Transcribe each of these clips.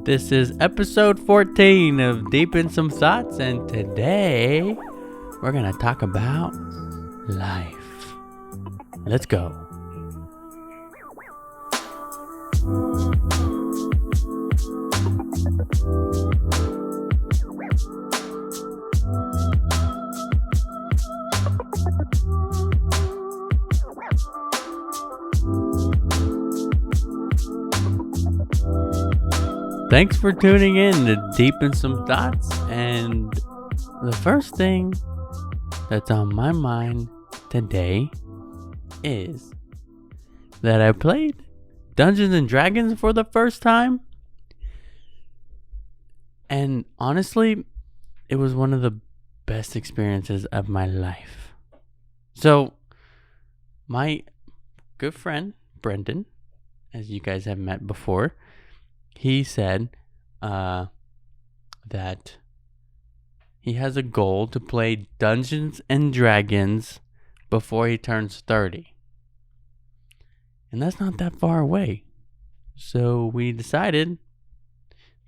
This is episode 14 of Deep in Some Thoughts, and today we're going to talk about life. Let's go. Thanks for tuning in to Deep in Some Thoughts, and the first thing that's on my mind today is that I played Dungeons and Dragons for the first time, and honestly, it was one of the best experiences of my life. So, my good friend, Brendan, as you guys have met before, he said that he has a goal to play Dungeons and Dragons before he turns 30. And that's not that far away. So we decided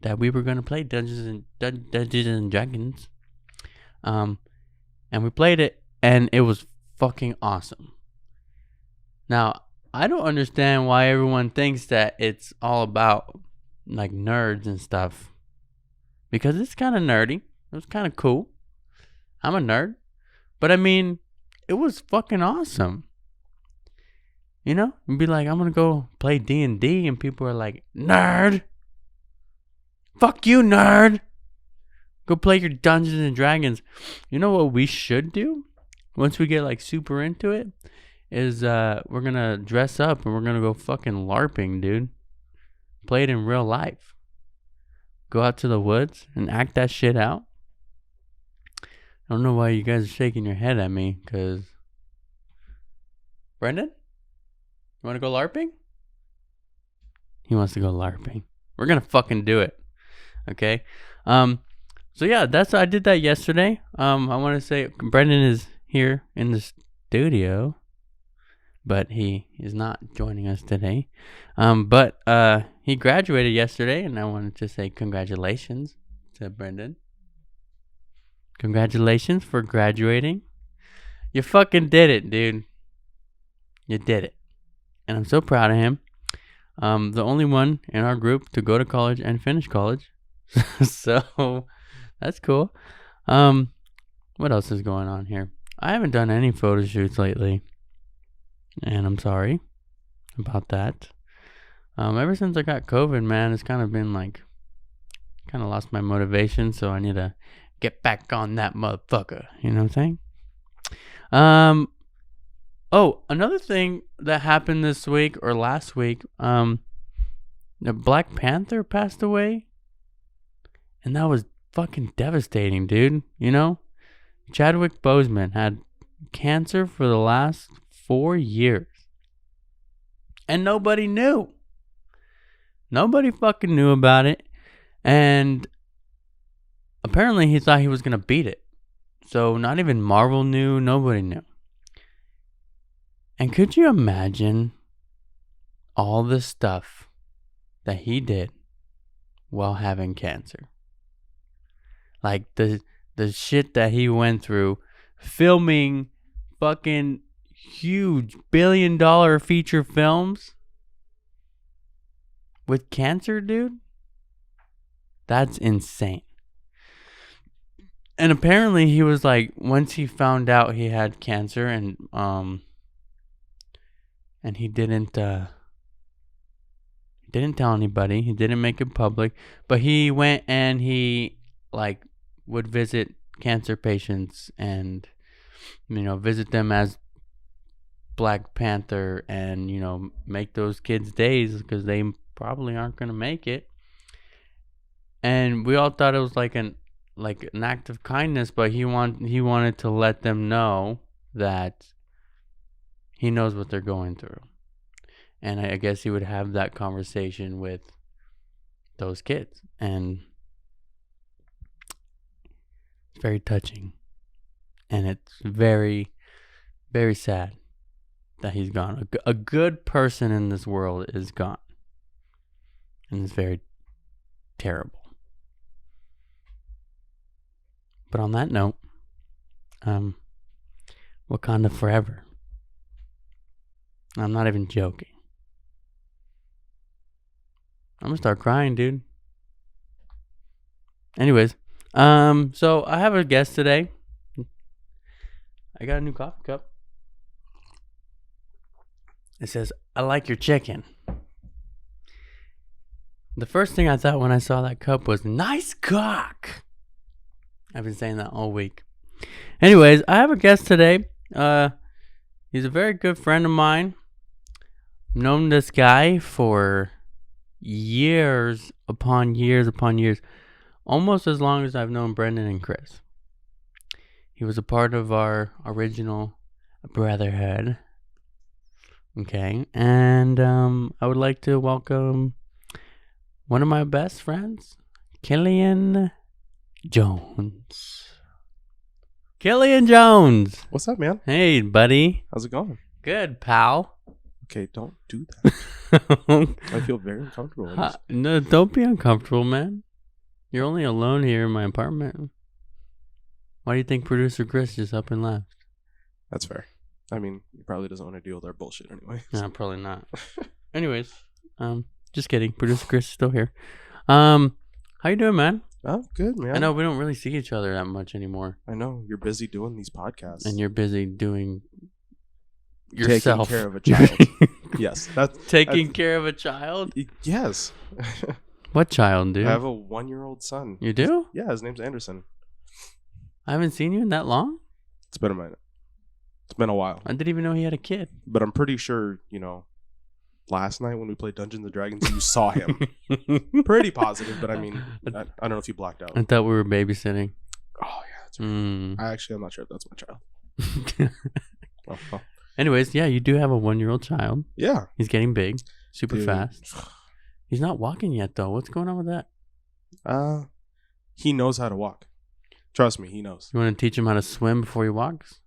that we were going to play Dungeons and Dragons. And we played it, and it was fucking awesome. Now, I don't understand why everyone thinks that it's all about like nerds and stuff, because it's kind of nerdy. It was kind of cool. I'm a nerd, but I mean, it was fucking awesome. You know, you'd be like, I'm gonna go play D&D, and people are like, nerd, fuck you, nerd, go play your Dungeons and Dragons. You know what we should do once we get like super into it is we're gonna dress up and we're gonna go fucking LARPing, dude. Play it in real life. Go out to the woods and act that shit out. I don't know why you guys are shaking your head at me, because... Brendan? You want to go LARPing? He wants to go LARPing. We're going to fucking do it. Okay? So yeah, I did that yesterday. I want to say Brendan is here in the studio, but he is not joining us today. But he graduated yesterday, and I wanted to say congratulations to Brendan. Congratulations for graduating. You fucking did it, dude. You did it. And I'm so proud of him. The only one in our group to go to college and finish college. So, that's cool. What else is going on here? I haven't done any photo shoots lately, and I'm sorry about that. Ever since I got COVID, man, it's kind of been like, kind of lost my motivation, so I need to get back on that motherfucker. You know what I'm saying? Oh, another thing that happened this week or last week, the Black Panther passed away, and that was fucking devastating, dude. You know, Chadwick Boseman had cancer for the last 4 years, and nobody knew. Nobody fucking knew about it, and apparently he thought he was gonna beat it. So not even Marvel knew, nobody knew. And could you imagine all the stuff that he did while having cancer? Like the shit that he went through filming fucking huge billion-dollar feature films with cancer, dude? That's insane. And apparently he was like, once he found out he had cancer, and he didn't tell anybody. He didn't make it public, but he went and he like would visit cancer patients and, you know, visit them as Black Panther, and, you know, make those kids' days, because they probably aren't gonna make it. And we all thought it was like an act of kindness, but he wanted to let them know that he knows what they're going through. And I guess he would have that conversation with those kids, and it's very touching, and it's very, very sad that he's gone. A good person in this world is gone. And it's very, terrible. But on that note, Wakanda forever. I'm not even joking. I'm gonna start crying, dude. Anyways, so I have a guest today. I got a new coffee cup. It says, "I like your chicken." The first thing I thought when I saw that cup was, "Nice cock." I've been saying that all week. Anyways, I have a guest today. He's a very good friend of mine. Known this guy for years upon years upon years. Almost as long as I've known Brendan and Chris. He was a part of our original brotherhood. Okay. And I would like to welcome one of my best friends, Killian Jones. Killian Jones. What's up, man? Hey, buddy. How's it going? Good, pal. Okay, don't do that. I feel very uncomfortable with this. No, don't be uncomfortable, man. You're only alone here in my apartment. Why do you think producer Chris just up and left? That's fair. I mean, he probably doesn't want to deal with our bullshit anyway. No, probably not. Anyways, just kidding. Producer Chris is still here. How you doing, man? Oh, good, man. I know we don't really see each other that much anymore. I know. You're busy doing these podcasts. And you're busy doing yourself. Taking care of a child. Yes. Taking care of a child? Yes. What child, dude? I have a 1-year-old son. You do? Yeah, his name's Anderson. I haven't seen you in that long? It's been a minute. It's been a while. I didn't even know he had a kid. But I'm pretty sure, last night when we played Dungeons and Dragons, you saw him. Pretty positive, but I mean, I don't know if you blacked out. I thought we were babysitting. Oh, yeah, that's right. I'm not sure if that's my child. Oh. Anyways, yeah, you do have a 1-year-old child. Yeah. He's getting big, super Dude. fast. He's not walking yet, though. What's going on with that? He knows how to walk. Trust me, he knows. You want to teach him how to swim before he walks?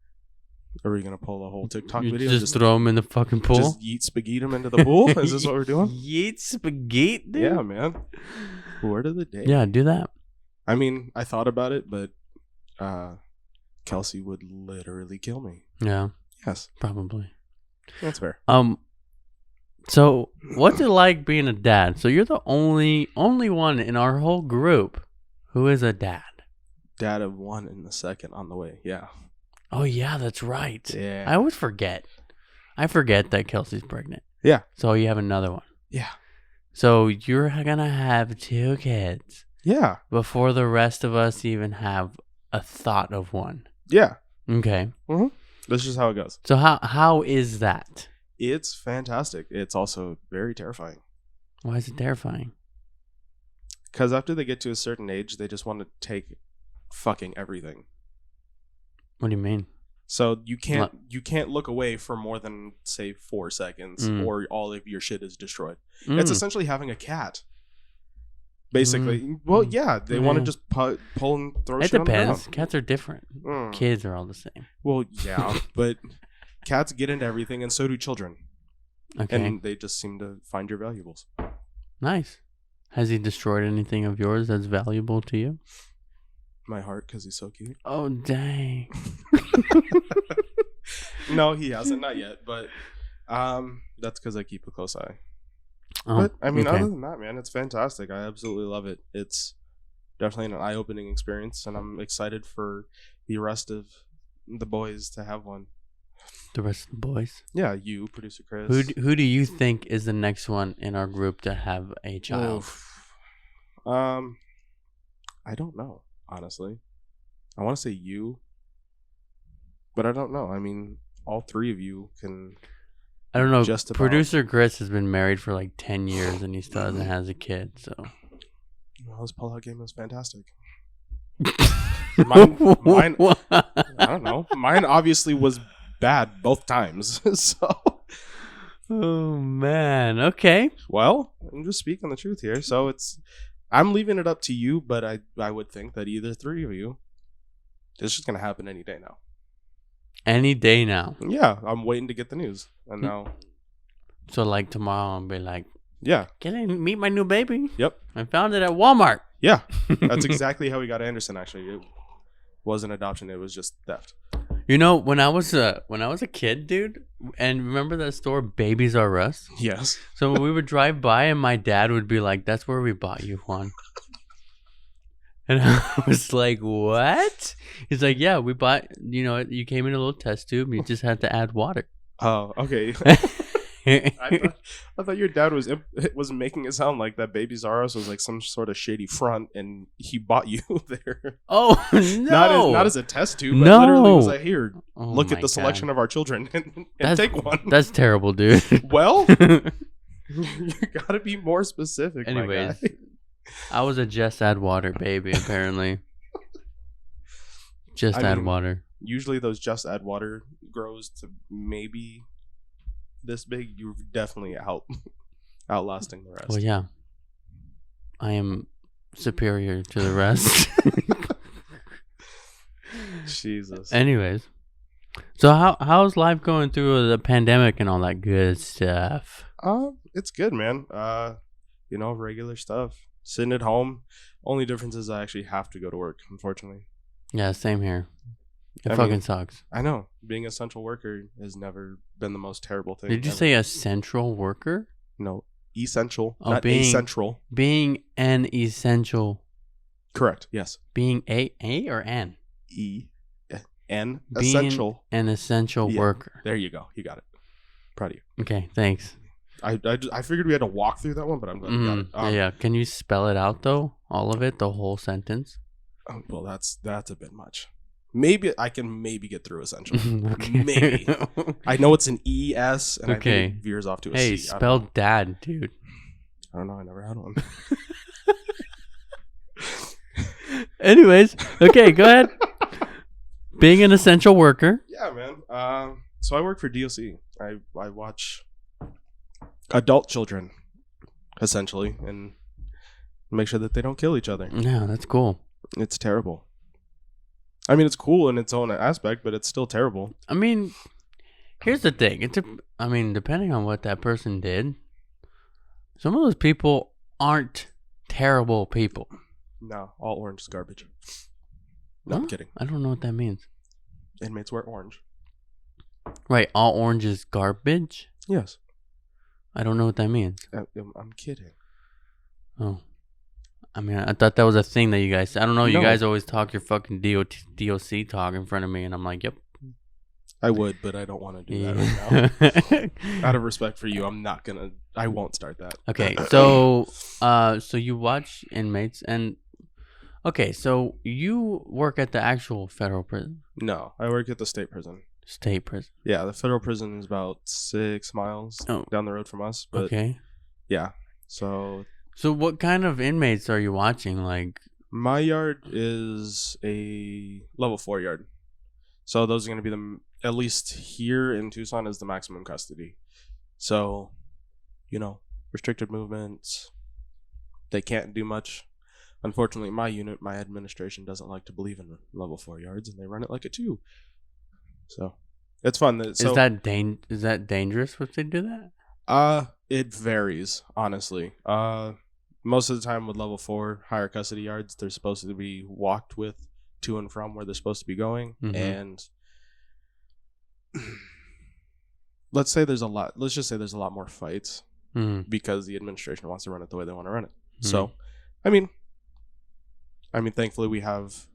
Are we going to pull a whole TikTok You video? just throw him in the fucking pool? Just yeet spaghetti him into the pool? Is this what we're doing? Yeet spaghetti, dude? Yeah, man. Word of the day. Yeah, do that. I mean, I thought about it, but Kelsey would literally kill me. Yeah. Yes. Probably. That's fair. So what's it like being a dad? So you're the only one in our whole group who is a dad. Dad of one and the second on the way. Yeah. Oh yeah, that's right. Yeah. I always forget. I forget that Kelsey's pregnant. Yeah. So you have another one. Yeah. So you're gonna have 2 kids. Yeah. Before the rest of us even have a thought of one. Yeah. Okay. Mm-hmm. That's just how it goes. So how is that? It's fantastic. It's also very terrifying. Why is it terrifying? Because after they get to a certain age, they just want to take fucking everything. What do you mean? So you can't look away for more than, say, 4 seconds or all of your shit is destroyed. It's essentially having a cat. Basically. Well, yeah, they want to just pull and throw shit on the ground. It depends. Cats are different. Kids are all the same. Well, yeah, but cats get into everything and so do children. Okay. And they just seem to find your valuables. Nice. Has he destroyed anything of yours that's valuable to you? My heart, because he's so cute. Oh, dang. No, he hasn't. Not yet. But that's because I keep a close eye. Oh, but, I mean, okay. other than that, man, it's fantastic. I absolutely love it. It's definitely an eye-opening experience, and I'm excited for the rest of the boys to have one. The rest of the boys? Yeah, you, Producer Chris. Who do you think is the next one in our group to have a child? I don't know, honestly. I want to say you, but I don't know. I mean, all 3 of you can... I don't know. Just about. Producer Chris has been married for like 10 years and he still hasn't has a kid, so... Well, his pull-out game was fantastic. Mine, I don't know. Mine obviously was bad both times, so... Oh, man. Okay. Well, I'm just speaking the truth here. So I'm leaving it up to you, but I would think that either 3 of you, it's just going to happen any day now. Any day now. Yeah, I'm waiting to get the news. And now... So like tomorrow I'll be like, Yeah. Meet my new baby. Yep. I found it at Walmart. Yeah. That's exactly how we got Anderson, actually. It wasn't adoption. It was just theft. You know, when I was a kid, dude, and remember that store Babies R Us? Yes. So we would drive by and my dad would be like, "That's where we bought you, Juan." And I was like, "What?" He's like, "Yeah, we bought, you came in a little test tube. You just had to add water." Oh, okay. I thought your dad was making it sound like that Babies R Us was like some sort of shady front, and he bought you there. Oh no! Not as a test tube, but no. literally was like, "Here, look at the God. selection of our children and take one." That's terrible, dude. Well, you gotta be more specific. Anyways, my guy. I was a just add water baby, apparently. Add water. Usually, those just add water grows to maybe this big. You're definitely outlasting the rest. Well, yeah, I am superior to the rest. Jesus. Anyways, so how's life going through the pandemic and all that good stuff? It's good, man. Regular stuff. Sitting at home. Only difference is I actually have to go to work, unfortunately. Yeah, same here. It fucking sucks. I know. Being an essential worker has never been the most terrible thing. Did you say a central worker? No, essential, not essential. Being an essential. Correct. Yes. Being a or an? An being essential. An essential worker. There you go. You got it. Proud of you. Okay, thanks. I figured we had to walk through that one, but I'm glad we got it. Yeah. Can you spell it out though? All of it, the whole sentence? Well, that's a bit much. Maybe I can get through essential. Okay. Maybe. I know it's an ES, and I think it veers off to a C. Hey, spell dad, dude. I don't know. I never had one. Anyways, okay, go ahead. Being an essential worker. Yeah, man. So I work for DOC. I watch adult children, essentially, and make sure that they don't kill each other. Yeah, that's cool. It's terrible. I mean, it's cool in its own aspect, but it's still terrible. I mean, here's the thing. Depending on what that person did, some of those people aren't terrible people. No, all orange is garbage. No, I'm kidding. I don't know what that means. Inmates wear orange. Right, all orange is garbage? Yes. I don't know what that means. I'm kidding. Oh. I mean, I thought that was a thing that you guys... I don't know. You guys always talk your fucking DOC talk in front of me, and I'm like, yep. I would, but I don't want to do that right now. Out of respect for you, I'm not going to... I won't start that. Okay, so you watch inmates, and... Okay, so you work at the actual federal prison? No, I work at the state prison. State prison? Yeah, the federal prison is about 6 miles down the road from us. But okay. Yeah, so... So what kind of inmates are you watching? Like, my yard is a level 4 yard. So those are going to be at least here in Tucson is the maximum custody. So, restricted movements. They can't do much. Unfortunately, my unit, my administration doesn't like to believe in level 4 yards, and they run it like a 2. So it's fun. Is that dangerous if they do that? It varies, honestly. Most of the time with level 4 higher custody yards, they're supposed to be walked with to and from where they're supposed to be going. Mm-hmm. And let's just say there's a lot more fights because the administration wants to run it the way they want to run it. Mm-hmm. So, I mean, thankfully we have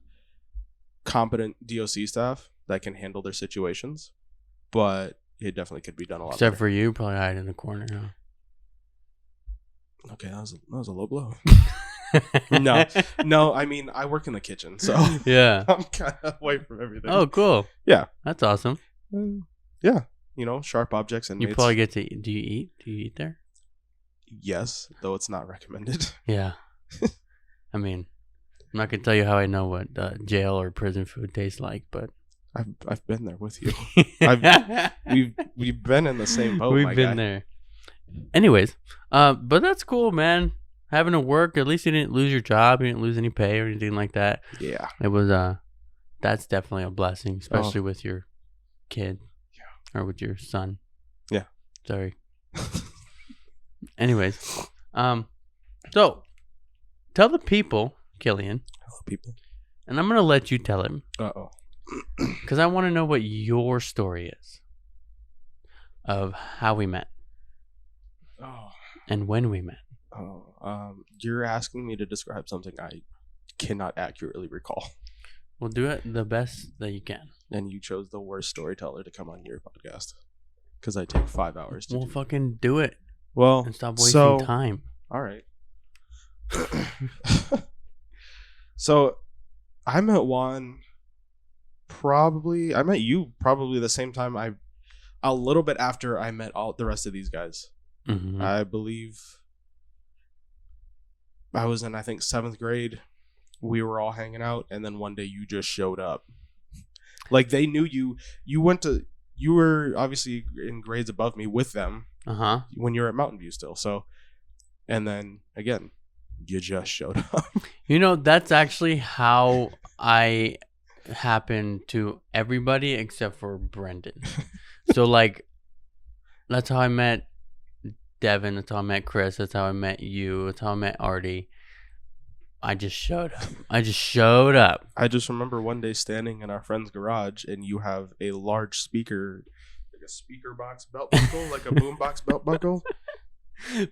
competent DOC staff that can handle their situations, but it definitely could be done a lot better. Except for you, probably hide in the corner, huh? Okay, that was a low blow. No. I mean, I work in the kitchen, so yeah, I'm kind of away from everything. Oh, cool. Yeah, that's awesome. Yeah, sharp objects and you probably get to. Do you eat? Do you eat there? Yes, though it's not recommended. Yeah, I mean, I'm not gonna tell you how I know what jail or prison food tastes like, but I've been there with you. We've been in the same boat. We've been there. Anyways, but that's cool, man. Having to work, at least you didn't lose your job, you didn't lose any pay or anything like that. Yeah, it was that's definitely a blessing, especially with your kid, or with your son. Yeah, sorry. Anyways, so tell the people, Killian. Hello, people. And I'm gonna let you tell him. Because I want to know what your story is of how we met. And when we met. You're asking me to describe something I cannot accurately recall. We'll do it the best that you can. And you chose the worst storyteller to come on your podcast. Because I take 5 hours to fucking do it. Well, and stop wasting time. All right. So, I met Juan I met you probably the same time a little bit after I met all the rest of these guys. Mm-hmm. I believe I was in, I think, 7th grade. We were all hanging out, and then one day you just showed up. Like, they knew you. You were obviously in grades above me with them when you were at Mountain View still. So, and then, again, you just showed up. That's actually how I happen to everybody except for Brendan. So, like, that's how I met Devin. That's how I met Chris. That's how I met you. That's how I met Artie. I just showed up. I just remember one day standing in our friend's garage, and you have a large speaker, like a speaker box belt buckle, like a boom box belt buckle.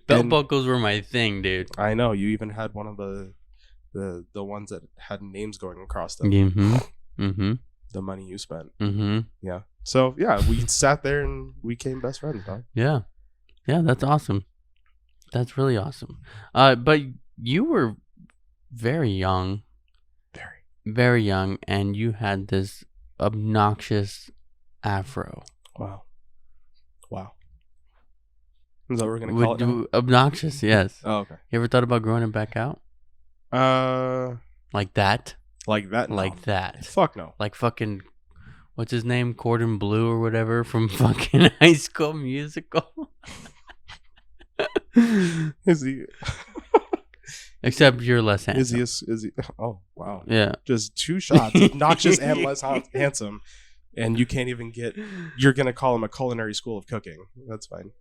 Belt buckles were my thing, dude. I know. You even had one of the ones that had names going across them. Mm-hmm. Mm-hmm. The money you spent. Mm-hmm. Yeah. So, yeah, we sat there and we became best friends, dog. Yeah. Yeah, that's awesome. That's really awesome. But you were very young. Very young, and you had this obnoxious afro. Wow. Is that what we're going to call it now? Obnoxious, yes. Oh, okay. You ever thought about growing it back out? Like that? No. Like that. Fuck no. Like fucking, what's his name? Cordon Bleu or whatever from fucking High School Musical. Is he... Except you're less handsome. Is he? Oh, wow. Yeah. Just 2 shots. Obnoxious and less handsome. And you can't even you're going to call him a culinary school of cooking. That's fine.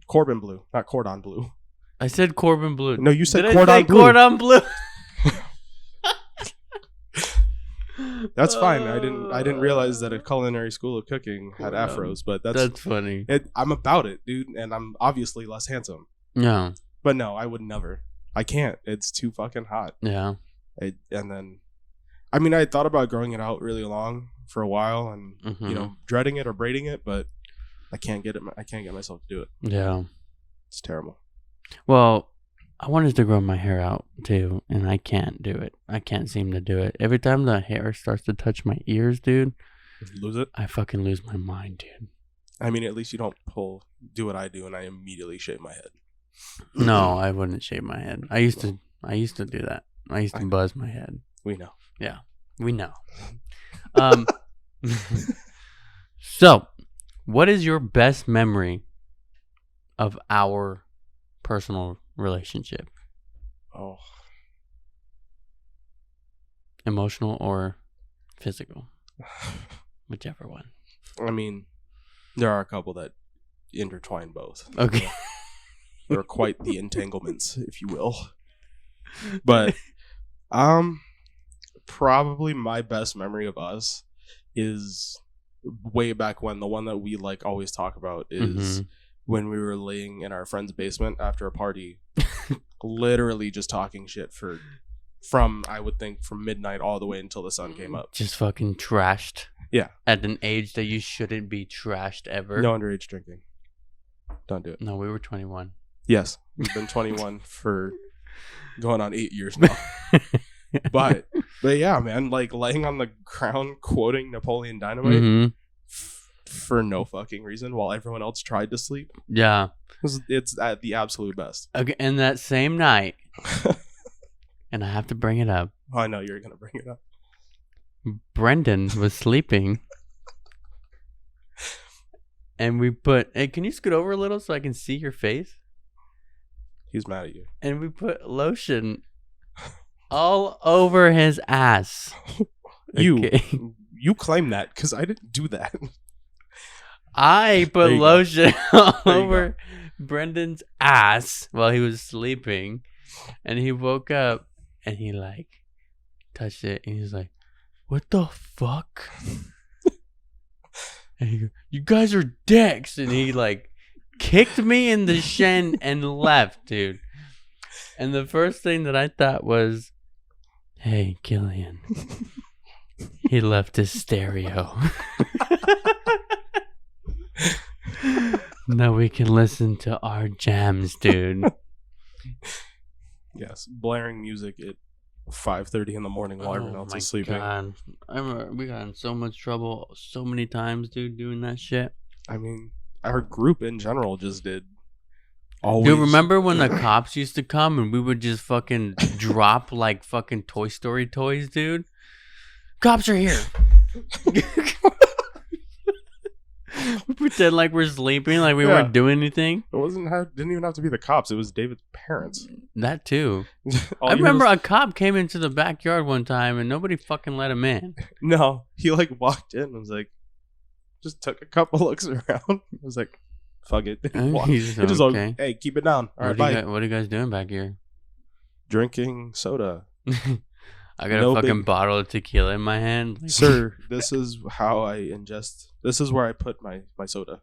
Corbin Bleu, not Cordon Bleu. I said Corbin Bleu. No, you said Did Cordon I say Bleu. Cordon Bleu? That's fine. I didn't realize that a culinary school of cooking had afros, but that's funny. I'm about it, dude, and I'm obviously less handsome. No. But no, I would never. I can't. It's too fucking hot. Yeah. I thought about growing it out really long for a while and dreading it or braiding it, but I can't get it. I can't get myself to do it. Yeah. It's terrible. Well, I wanted to grow my hair out too, and I can't do it. I can't seem to do it. Every time the hair starts to touch my ears, dude, lose it. I fucking lose my mind, dude. I mean, at least you don't do what I do, and I immediately shave my head. No, I wouldn't shave my head. I used to do that. I used to buzz my head. We know. Yeah, we know. So, what is your best memory of our personal relationship? Oh. Emotional or physical? Whichever one. I mean, there are a couple that intertwine both. Okay. There are quite the entanglements, if you will. But probably my best memory of us is way back when. The one that we like always talk about is when we were laying in our friend's basement after a party, literally just talking shit from midnight all the way until the sun came up. Just fucking trashed. Yeah. At an age that you shouldn't be trashed ever. No underage drinking. Don't do it. No, we were 21. Yes. We've been 21 for going on 8 years now. But yeah, man, like laying on the ground quoting Napoleon Dynamite for no fucking reason while everyone else tried to sleep. Yeah. It's at the absolute best. Okay, and that same night, and I have to bring it up. Oh, I know you're going to bring it up. Brendan was sleeping. And we hey, can you scoot over a little so I can see your face? He's mad at you. And we put lotion all over his ass. Okay. You claim that because I didn't do that. I put lotion all over Brendan's ass while he was sleeping, and he woke up and he like touched it and he's like, "What the fuck?" And he goes, "You guys are dicks," and he like kicked me in the shin and left, dude. And the first thing that I thought was, "Hey, Killian, he left his stereo." Now we can listen to our jams, dude. Yes, blaring music at 5:30 in the morning while everyone else is sleeping. God. I remember we got in so much trouble so many times, dude, doing that shit. I mean, our group in general just did. Always. Dude, remember when the cops used to come and we would just fucking drop like fucking Toy Story toys, dude? Cops are here. We pretend like we're sleeping, like we weren't doing anything. It didn't even have to be the cops. It was David's parents. That too. I remember a cop came into the backyard one time and nobody fucking let him in. No, he like walked in and was like, just took a couple looks around. I was like, fuck it. He's just okay. Hey, keep it down. All right, bye. What are you guys doing back here? Drinking soda. I got a fucking bottle of tequila in my hand. Sir, this is how I ingest. This is where I put my soda.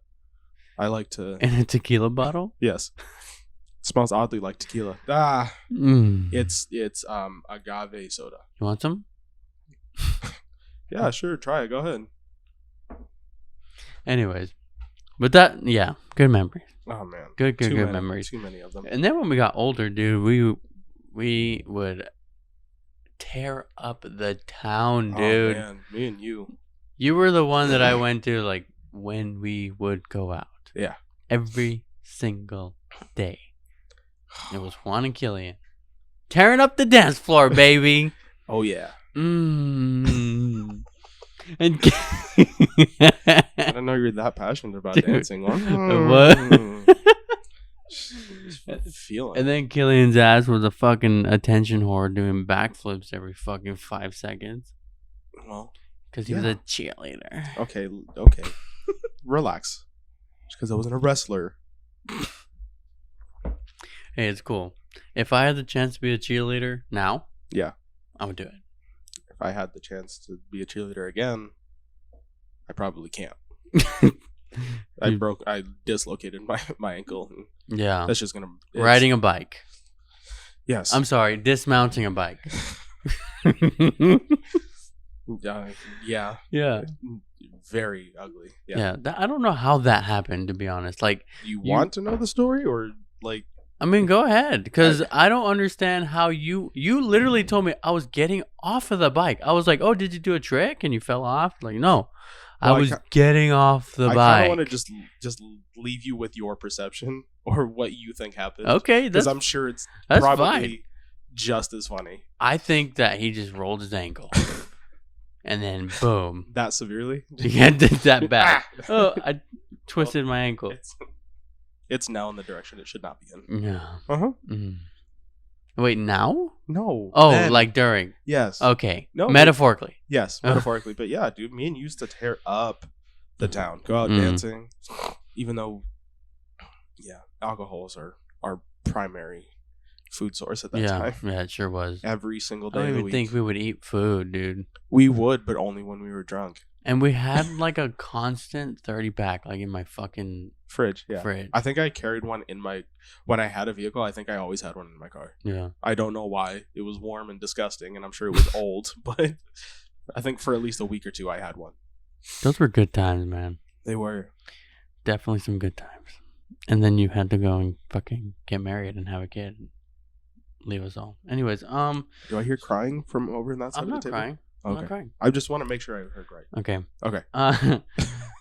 I like to... In a tequila bottle? Yes. It smells oddly like tequila. It's agave soda. You want some? Yeah, sure. Try it. Go ahead. Anyways. But that, yeah, good memories. Oh, man. Good memories. Too many of them. And then when we got older, dude, we would tear up the town, dude. Oh, man. Me and you. You were the one that I went to, like, when we would go out. Yeah. Every single day. It was Juan and Killian. Tearing up the dance floor, baby. Oh, yeah. And I didn't know you were that passionate about dancing. What? Feeling. And then Killian's ass was a fucking attention whore doing backflips every fucking 5 seconds. Well, because he was a cheerleader. Okay. Relax. Just because I wasn't a wrestler. Hey, it's cool. If I had the chance to be a cheerleader now, yeah, I would do it. If I had the chance to be a cheerleader again, I probably can't. I dislocated my ankle. Yeah. That's just gonna... Riding a bike. Yes. I'm sorry, dismounting a bike. Yeah. Yeah. Very ugly. Yeah. I don't know how that happened, to be honest. Like, you want to know the story, or like? I mean, go ahead, because I don't understand how you literally told me I was getting off of the bike. I was like, "Oh, did you do a trick and you fell off?" Like, no, I was getting off the bike. I kind of want to just leave you with your perception or what you think happened. Okay, because I'm sure it's probably fine. Just as funny. I think that he just rolled his ankle. And then, boom. That severely? Yeah, did that bad. Oh, I twisted my ankle. It's now in the direction it should not be in. No. Uh-huh. Mm. Wait, now? No. Oh, then. Like during? Yes. Okay. No. Metaphorically. Yes, metaphorically. But yeah, dude, me and you used to tear up the town. Go out dancing. Even though, yeah, alcohols are our primary food source at that time. Yeah, it sure was. Every single day I of don't the even week. think we would eat food, dude. We would, but only when we were drunk. And we had like a constant 30-pack like in my fucking fridge. Yeah. Fridge. I think I carried one in when I had a vehicle, I think I always had one in my car. Yeah. I don't know why. It was warm and disgusting, and I'm sure it was old, but I think for at least a week or two I had one. Those were good times, man. They were. Definitely some good times. And then you had to go and fucking get married and have a kid and leave us all. Anyways, do I hear crying from over in that side of the table? Crying. Okay. I'm not crying. I just want to make sure I heard right. Okay. Okay.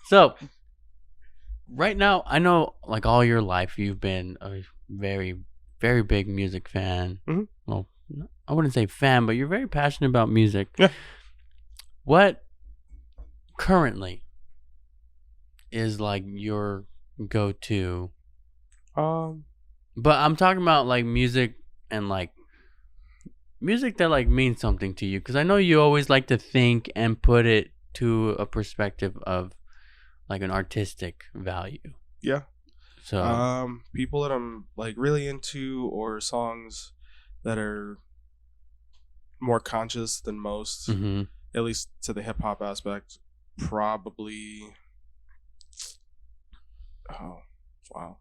So right now, I know like all your life you've been a very, very big music fan. Mm-hmm. Well, I wouldn't say fan, but you're very passionate about music. Yeah. What currently is like your go-to? But I'm talking about like music and like music that like means something to you, because I know you always like to think and put it to a perspective of like an artistic value. Yeah. So people that I'm like really into, or songs that are more conscious than most, at least to the hip hop aspect, probably. Oh, wow.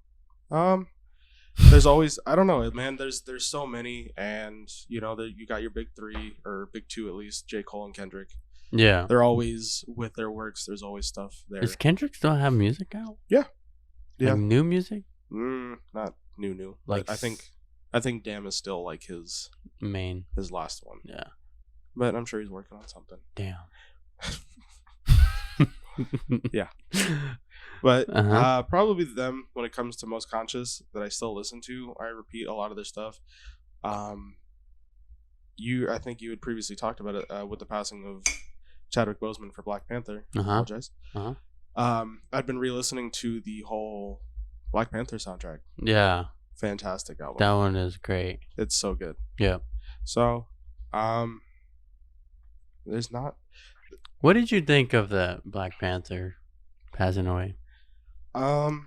There's always, I don't know, man. There's so many, and you got your big three, or big two at least, J. Cole and Kendrick. Yeah, they're always with their works. There's always stuff there. Does Kendrick still have music out? Yeah. Like new music? Not new. Like I think Damn is still like his last one. Yeah. But I'm sure he's working on something. Damn. Yeah. But probably them when it comes to most conscious that I still listen to. I repeat a lot of their stuff. I think you had previously talked about it with the passing of Chadwick Boseman for Black Panther. I apologize. I've been re-listening to the whole Black Panther soundtrack. Yeah. Fantastic album. That one is great. It's so good. Yeah. So, there's not. What did you think of the Black Panther passing away? Do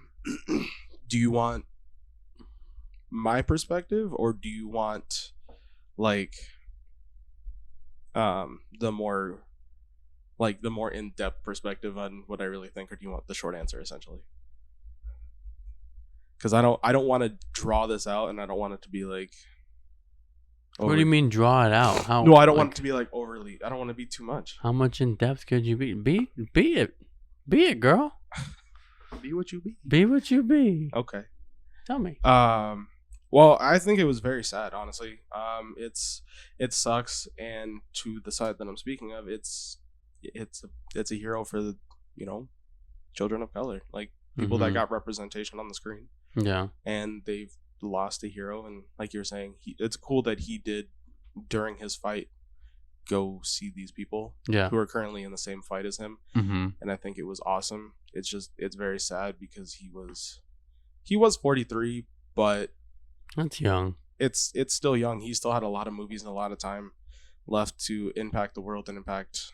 you want my perspective, or do you want like the more in-depth perspective on what I really think, or do you want the short answer essentially? Because I don't want to draw this out, and I don't want it to be like. What do you mean draw it out? How? No, I don't want it to be like overly. I don't want to be too much. How much in depth could you be? Be it, girl. Be what you be. Be what you be. Okay. Tell me. Well, I think it was very sad, honestly. It sucks, and to the side that I'm speaking of, it's a hero for the children of color, like people that got representation on the screen. Yeah. And they've lost a hero, and like you were saying, it's cool that he did during his fight go see these people who are currently in the same fight as him. And I think it was awesome. It's very sad because he was 43, but that's young. It's still young. He still had a lot of movies and a lot of time left to impact the world and impact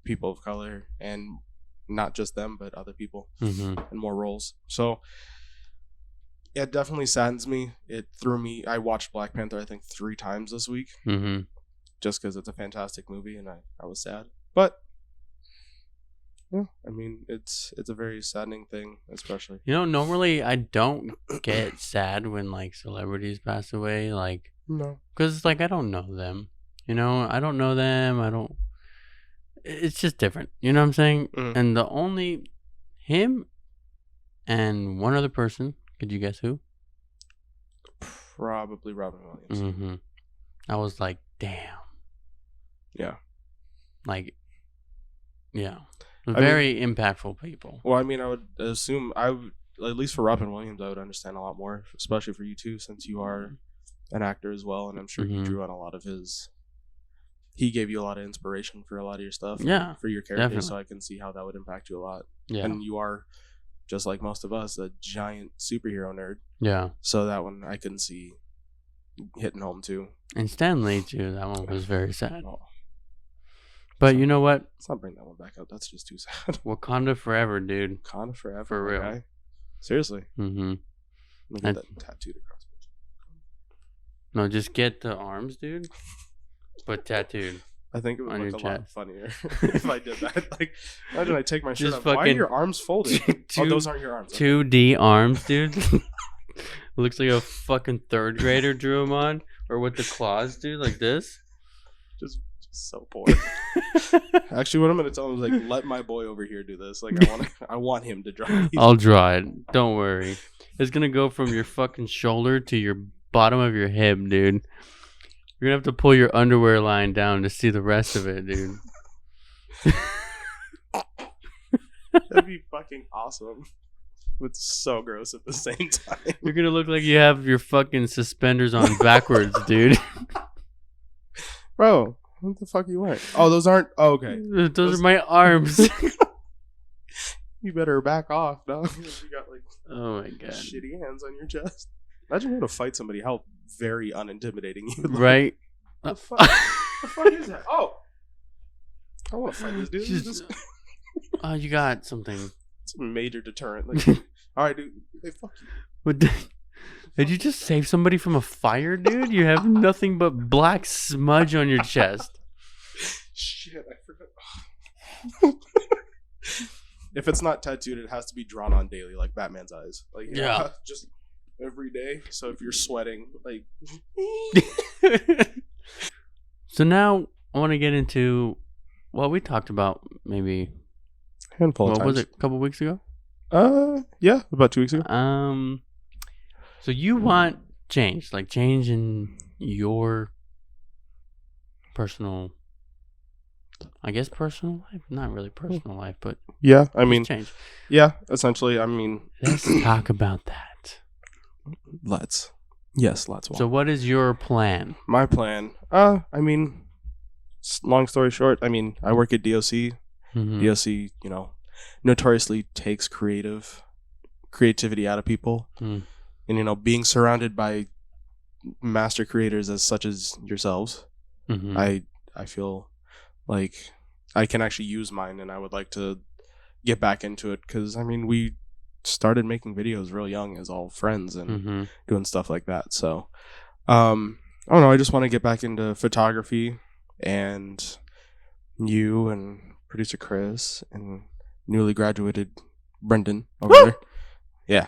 people of color, and not just them, but other people and more roles. So it definitely saddens me. It threw me. I watched Black Panther, I think, 3 times this week, just because it's a fantastic movie, and I was sad. But yeah, I mean, it's a very saddening thing, especially. Normally I don't get sad when like celebrities pass away, like no, because like I don't know them. I don't know them. It's just different. You know what I'm saying? And the only him and one other person. Could you guess who? Probably Robin Williams. I was like, damn. Yeah. Like, yeah. Very impactful people. Well, I mean, I would assume at least for Robin Williams, I would understand a lot more, especially for you too, since you are an actor as well, and I'm sure he drew on a lot of his. He gave you a lot of inspiration for a lot of your stuff. Yeah. For your character, definitely. So I can see how that would impact you a lot. Yeah. And you are, just like most of us, a giant superhero nerd. Yeah. So that one I can see hitting home too. And Stan Lee too. That one was very sad. Oh. But you know what? Let's not bring that one back up. That's just too sad. Wakanda forever, dude. Wakanda forever. For real. Okay? Seriously. Let me get that tattooed across my chest. No, just get the arms, dude. But tattooed. I think it would look a lot funnier if I did that. Like, imagine I take my shirt off. Why are your arms folded? Those aren't your arms. 2D arms, dude. Looks like a fucking third grader drew them on. Or with the claws, dude, like this. Just so poor. Actually, what I'm going to tell him is, like, let my boy over here do this. Like, I want him to draw these. I'll draw it. Don't worry. It's going to go from your fucking shoulder to your bottom of your hip, dude. You're going to have to pull your underwear line down to see the rest of it, dude. That'd be fucking awesome. It's so gross at the same time. You're going to look like you have your fucking suspenders on backwards, dude. Bro, what the fuck you wearing? Oh, those aren't... Oh, okay. Those are my arms. You better back off, dog. You got, like... Oh, my God. Shitty hands on your chest. Imagine going to fight somebody, how very unintimidating you look. Right? The fuck? The fuck is that? Oh! I want to fight this dude. Oh, you got something. It's a major deterrent. Like, All right, dude. Hey, fuck you. What did you just save somebody from a fire, dude? You have nothing but black smudge on your chest. Shit, I forgot. If it's not tattooed, it has to be drawn on daily, like Batman's eyes. Like, yeah, just every day. So if you're sweating, like. So now I want to get into what we talked about maybe. Handful of times. What was it? A couple weeks ago? Yeah, about 2 weeks ago. So you want change, like change in your personal. I guess personal life, not really personal life, but yeah, I mean, change. Yeah, essentially, I mean, let's talk about that. Let's. So, what is your plan? My plan. I mean, long story short, I mean, I work at DOC. Mm-hmm. DOC, notoriously takes creativity out of people, and being surrounded by master creators such as yourselves, mm-hmm. I feel like I can actually use mine, and I would like to get back into it because, I mean, we started making videos real young as all friends and mm-hmm. doing stuff like that. So, I don't know. I just want to get back into photography, and you and producer Chris and newly graduated Brendan over there. Yeah.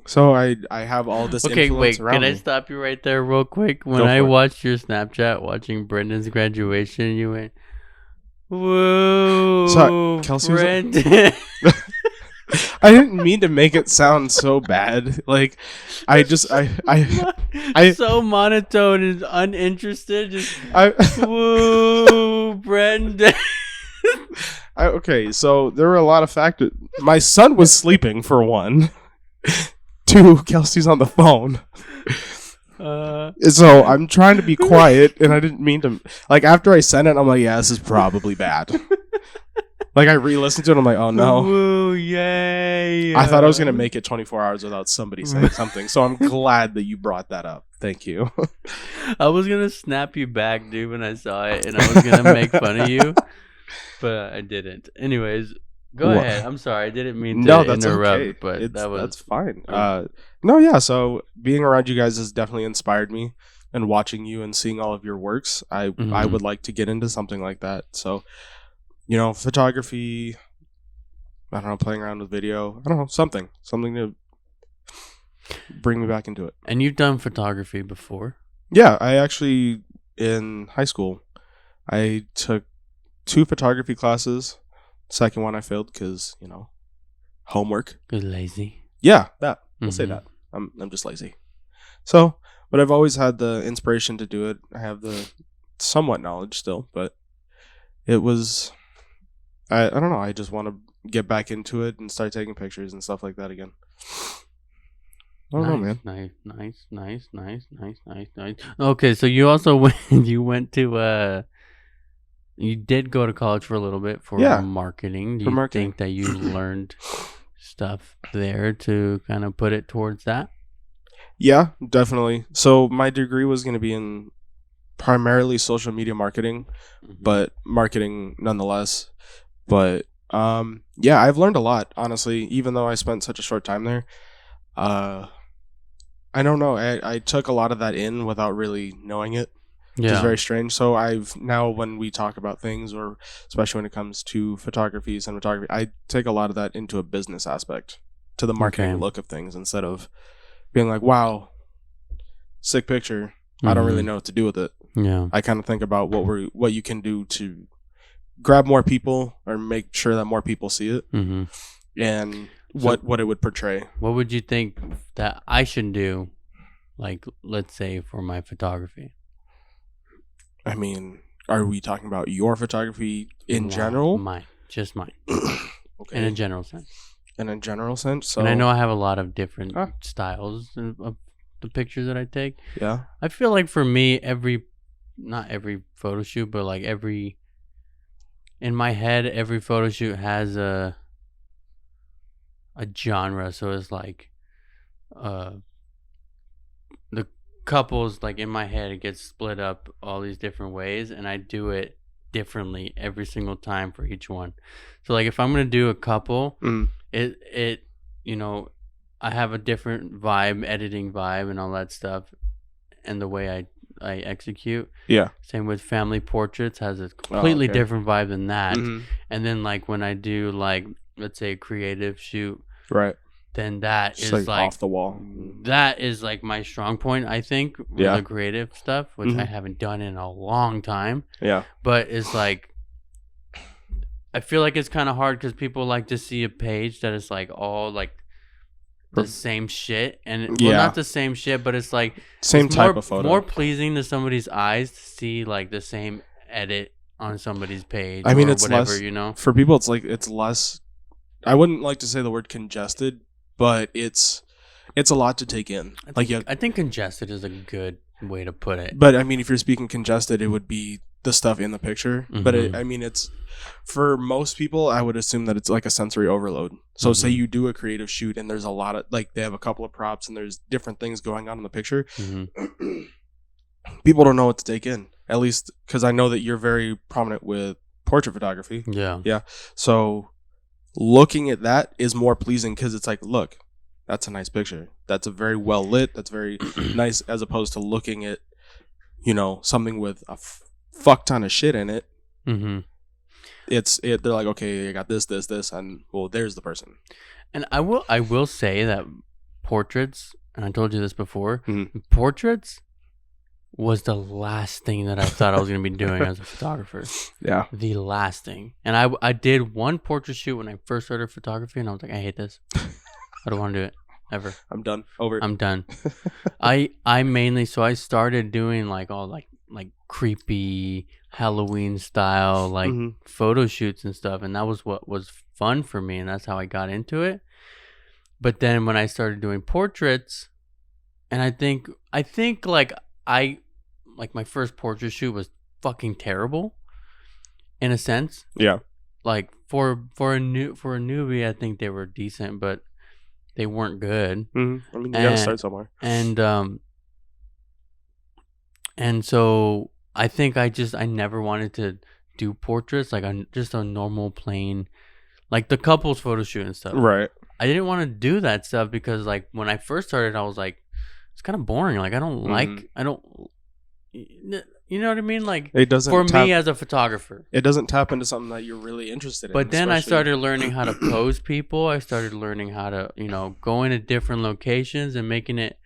So I have all this influence around me. Can I stop you right there real quick? When I watched your Snapchat watching Brendan's graduation, you went, whoa, sorry, Kelsey Brendan. I didn't mean to make it sound so bad. Like, I so monotone and uninterested. Just, whoa, Brendan. Okay, so there were a lot of factors. My son was sleeping, for one. 2, Kelsey's on the phone. So I'm trying to be quiet, and I didn't mean to. Like, after I sent it, I'm like, yeah, this is probably bad. Like, I re-listened to it, I'm like, oh no. Ooh, yay. I thought I was going to make it 24 hours without somebody saying something, so I'm glad that you brought that up. Thank you. I was going to snap you back, dude, when I saw it, and I was going to make fun of you, but I didn't. Anyways, go ahead. I'm sorry. I didn't mean to interrupt, okay. But that's fine. No, yeah, so being around you guys has definitely inspired me, and watching you and seeing all of your works, I would like to get into something like that. So, photography, I don't know, playing around with video, I don't know, something to bring me back into it. And you've done photography before? Yeah, I actually, in high school, I took 2 photography classes. Second one I failed because, homework. You're lazy. Yeah, that. We'll say that. I'm just lazy. So, but I've always had the inspiration to do it. I have the somewhat knowledge still, but it was, I don't know. I just want to get back into it and start taking pictures and stuff like that again. I don't know, man. Nice. Okay, so you also went to you did go to college for a little bit for marketing. Do you think that you learned stuff there to kind of put it towards that? Yeah, definitely. So my degree was going to be in primarily social media marketing, but marketing nonetheless. But yeah, I've learned a lot, honestly, even though I spent such a short time there. I don't know. I took a lot of that in without really knowing it. Which is very strange. So I've now, when we talk about things, or especially when it comes to photography, cinematography, I take a lot of that into a business aspect, to the marketing look of things, instead of being like, wow, sick picture. I don't really know what to do with it. Yeah. I kind of think about what you can do to grab more people, or make sure that more people see it, and what it would portray. What would you think that I should do, like, let's say, for my photography? I mean, are we talking about your photography in general? Just mine. Okay. In a general sense. So, and I know I have a lot of different styles of the pictures that I take. Yeah. I feel like for me, not every photo shoot, but like in my head, every photo shoot has a genre. So it's like the couples, like in my head, it gets split up all these different ways, and I do it differently every single time for each one. So like if I'm gonna do a couple, it you know, I have a different vibe, editing vibe, and all that stuff, and the way I execute. Yeah. Same with family portraits, has a completely different vibe than that. And then like when I do like, let's say a creative shoot, right, then that just is like off the wall. That is like my strong point, I think, with the creative stuff, which I haven't done in a long time. Yeah. But it's like, I feel like it's kind of hard because people like to see a page that is like all like the same shit, and well, not the same shit, but it's like same type of photo. More pleasing to somebody's eyes to see like the same edit on somebody's page. I mean, or it's whatever, less, you know. For people, it's like it's less. I wouldn't like to say the word congested, but it's a lot to take in. I think congested is a good way to put it. But I mean, if you're speaking congested, it would be the stuff in the picture. But I mean, it's for most people, I would assume that it's like a sensory overload. So say you do a creative shoot and there's a lot of like they have a couple of props and there's different things going on in the picture. People don't know what to take in. At least because I know that you're very prominent with portrait photography. Yeah. So looking at that is more pleasing because it's like, look, that's a nice picture. That's a very well lit. That's very nice, as opposed to looking at, you know, something with a fuck ton of shit in it. They're like, okay, I got this, and well, there's the person. And I will say that portraits, and I told you this before, portraits was the last thing that I thought I was going to be doing as a photographer. Yeah. The last thing. And I did one portrait shoot when I first started photography, and I was like, I hate this. I don't want to do it ever. I'm done. Over. I'm done. I mainly, so I started doing like all like creepy Halloween style like photo shoots and stuff, and that was what was fun for me, and that's how I got into it. But then when I started doing portraits, and I think like my first portrait shoot was fucking terrible in a sense. Yeah. Like for a newbie, I think they were decent, but they weren't good. I mean, you gotta start somewhere. And so I think I never wanted to do portraits, like just a normal plain, like the couples photo shoot and stuff. Right. I didn't want to do that stuff because like when I first started, I was like, it's kind of boring. Like I don't, you know what I mean? Like it doesn't for me as a photographer, it doesn't tap into something that you're really interested in. But then I started learning how to pose people. I started learning how to, you know, go into different locations and making it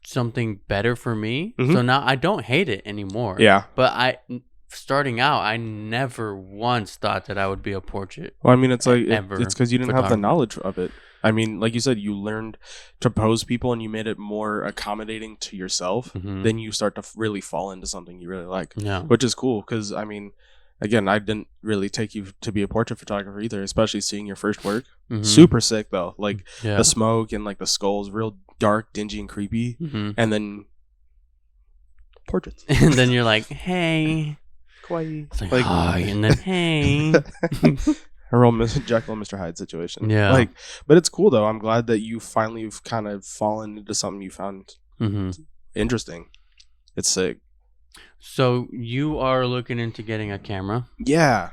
something better for me. So now I don't hate it anymore. Yeah. But starting out, I never once thought that I would be a portrait. Well, I mean, it's like it's because you didn't have the knowledge of it. I mean, like you said, you learned to pose people and you made it more accommodating to yourself. Then you start to really fall into something you really like, which is cool. Because I mean, again, I didn't really take you to be a portrait photographer either, especially seeing your first work. Super sick though, like the smoke and like the skulls, real dark, dingy, and creepy. And then portraits, and then you're like, hey, kawaii. It's like, hi, and then hey. A real Jekyll and Mr. Hyde situation. Yeah. Like, but it's cool though. I'm glad that you've kind of fallen into something you found interesting. It's sick. So you are looking into getting a camera? Yeah.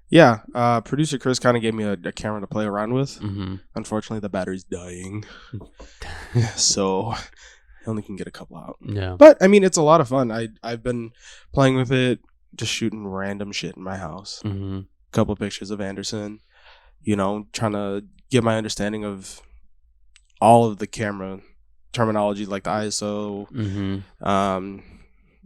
Yeah. Producer Chris kind of gave me a camera to play around with. Unfortunately, the battery's dying. So I only can get a couple out. Yeah. But I mean, it's a lot of fun. I've been playing with it, just shooting random shit in my house. Couple pictures of Anderson, you know, trying to get my understanding of all of the camera terminology, like the ISO,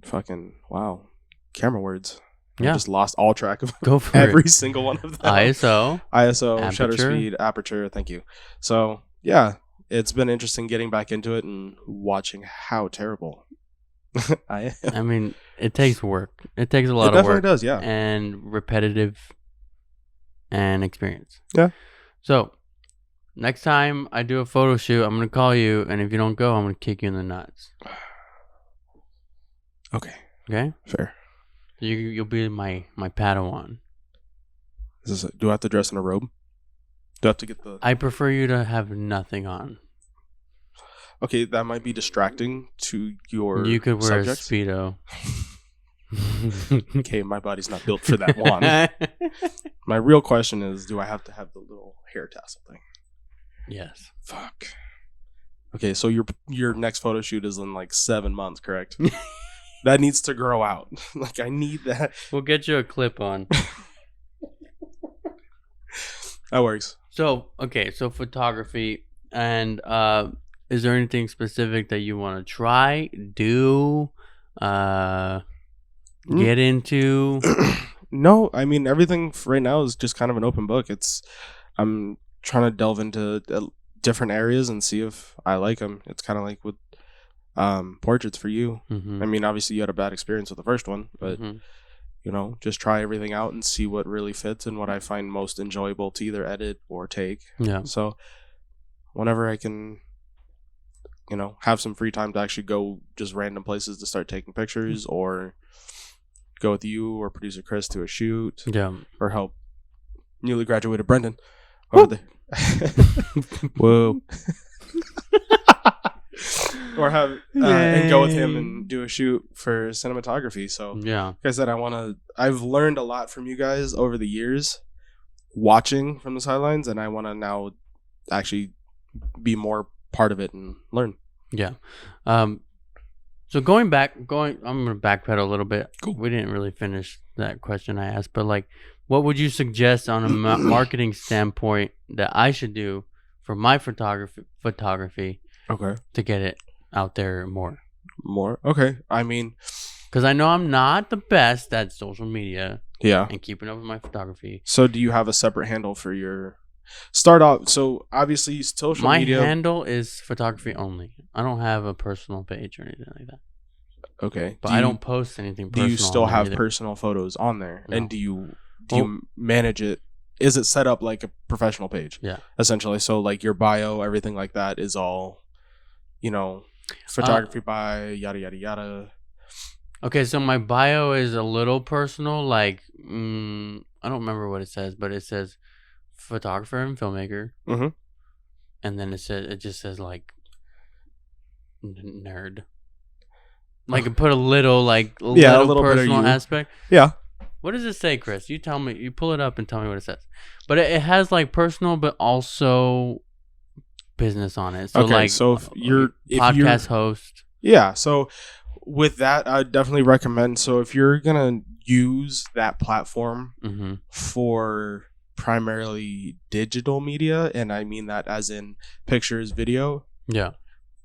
fucking wow, camera words. I just lost all track of every single one of them. ISO, aperture. Shutter speed, aperture. Thank you. So yeah, it's been interesting getting back into it and watching how terrible I am. I mean, it takes work. It takes a lot of work. It definitely does, yeah. And repetitive and experience. Yeah. So next time I do a photo shoot, I'm gonna call you, and if you don't go, I'm gonna kick you in the nuts. Okay. Fair. You'll be my Padawan. Do I have to dress in a robe? Do I have to get the? I prefer you to have nothing on. Okay, that might be distracting to your. You could wear subjects. a Speedo. Okay, my body's not built for that one. My real question is, do I have to have the little hair tassel thing? Yes. Fuck. Okay, so your next photo shoot is in like 7 months, correct? That needs to grow out. Like, I need that. We'll get you a clip on. That works. So, okay, so photography, and is there anything specific that you want to try, do, get into? No, I mean, everything right now is just kind of an open book. I'm trying to delve into different areas and see if I like them. It's kind of like with portraits for you. Mm-hmm. I mean, obviously you had a bad experience with the first one, but you know, just try everything out and see what really fits and what I find most enjoyable to either edit or take. Yeah. So whenever I can, you know, have some free time to actually go just random places to start taking pictures, or go with you or producer Chris to a shoot, or help newly graduated Brendan over there. Whoa. Or have and go with him and do a shoot for cinematography. So yeah, like I said, I've learned a lot from you guys over the years watching from the sidelines, and I want to now actually be more part of it and learn. Yeah. So I'm gonna backpedal a little bit. Cool. We didn't really finish that question I asked, but like, what would you suggest on a marketing standpoint that I should do for my photography? Okay. To get it out there more. Okay. I mean, because I know I'm not the best at social media. Yeah. And keeping up with my photography. So do you have a separate handle for your start off? So obviously social media. My handle is photography only. I don't have a personal page or anything like that. Okay. But I don't post anything personal. Do you still have personal photos on there? No. And do you manage it? Is it set up like a professional page? Yeah. Essentially. So like your bio, everything like that is all, you know, photography by yada yada yada. Okay, so my bio is a little personal. Like, I don't remember what it says, but it says photographer and filmmaker. Mm-hmm. And then it just says like nerd. Like, it put a little little personal aspect. Yeah. What does it say, Chris? You tell me. You pull it up and tell me what it says. But it has like personal, but also business on it. So okay, like, so if you're podcast host. Yeah. So with that, I definitely recommend. So if you're gonna use that platform for primarily digital media, and I mean that as in pictures, video. Yeah.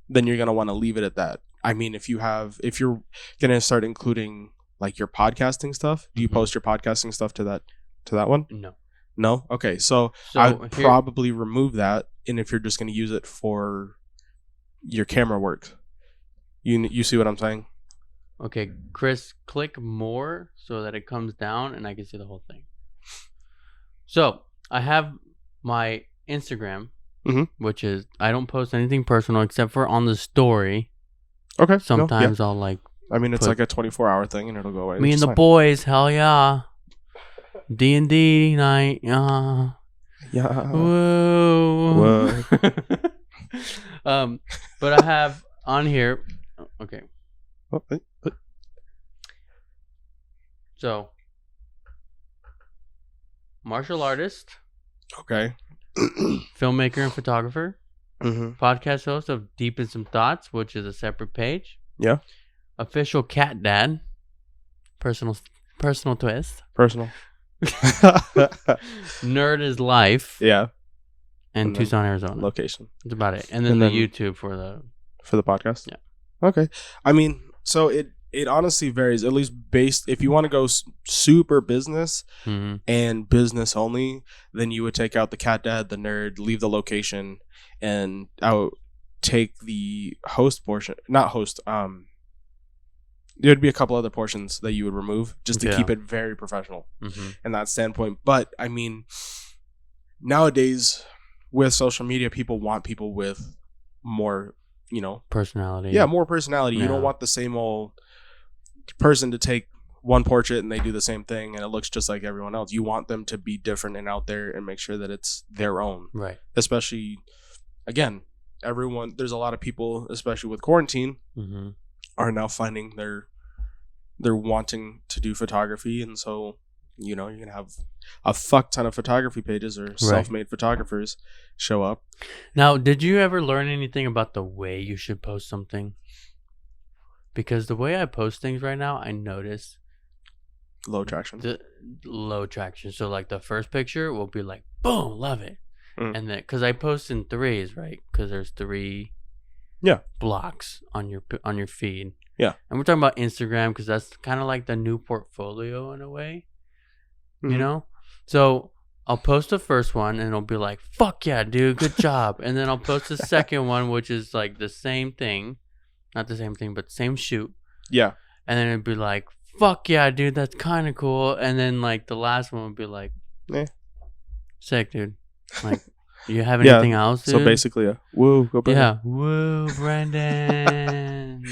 Then you're gonna want to leave it at that. I mean, if you're gonna start including like your podcasting stuff, do you post your podcasting stuff to that one? No. Okay. So I'd probably remove that, and if you're just gonna use it for your camera work, you see what I'm saying? Okay, Chris, click more so that it comes down and I can see the whole thing. So I have my Instagram, which is, I don't post anything personal except for on the story. Okay. Sometimes I'll like. I mean, it's like a 24-hour thing, and it'll go away. Me and the boys, hell yeah. D&D night, yeah. Yeah. Whoa. But I have on here. Okay. So, martial artist. Okay. Filmmaker and photographer. Podcast host of Deep in Some Thoughts, which is a separate page. Yeah. Official cat dad. Personal twist. Personal. Nerd is life. Yeah. And Tucson, Arizona. Location. That's about it. And then the YouTube for the podcast. Yeah. Okay. I mean, so it honestly varies, at least based, if you want to go super business and business only, then you would take out the cat dad, the nerd, leave the location, and I would take the host portion, not host, there'd be a couple other portions that you would remove just to keep it very professional in that standpoint. But I mean, nowadays with social media, people want people with more, personality. Yeah, more personality. Yeah. You don't want the same old person to take one portrait and they do the same thing and it looks just like everyone else. You want them to be different and out there and make sure that it's their own. Right. Especially, again, there's a lot of people, especially with quarantine, are now finding they're wanting to do photography, and so you're gonna have a fuck ton of photography pages or self-made photographers show up. Now, did you ever learn anything about the way you should post something? Because the way I post things right now, I notice low traction. So like the first picture will be like, boom, love it. And then because I post in threes, right? Because there's 3 blocks on your feed. Yeah. And we're talking about Instagram because that's kind of like the new portfolio in a way. You know? So I'll post the first one and it'll be like, fuck yeah, dude, good job. And then I'll post the second one, which is like the same thing. Not the same thing, but same shoot. Yeah. And then it'd be like, fuck yeah, dude, that's kind of cool. And then like the last one would be like, sick, dude. Like, do you have anything else, dude? So basically, woo, go Brandon. Yeah, woo, Brandon.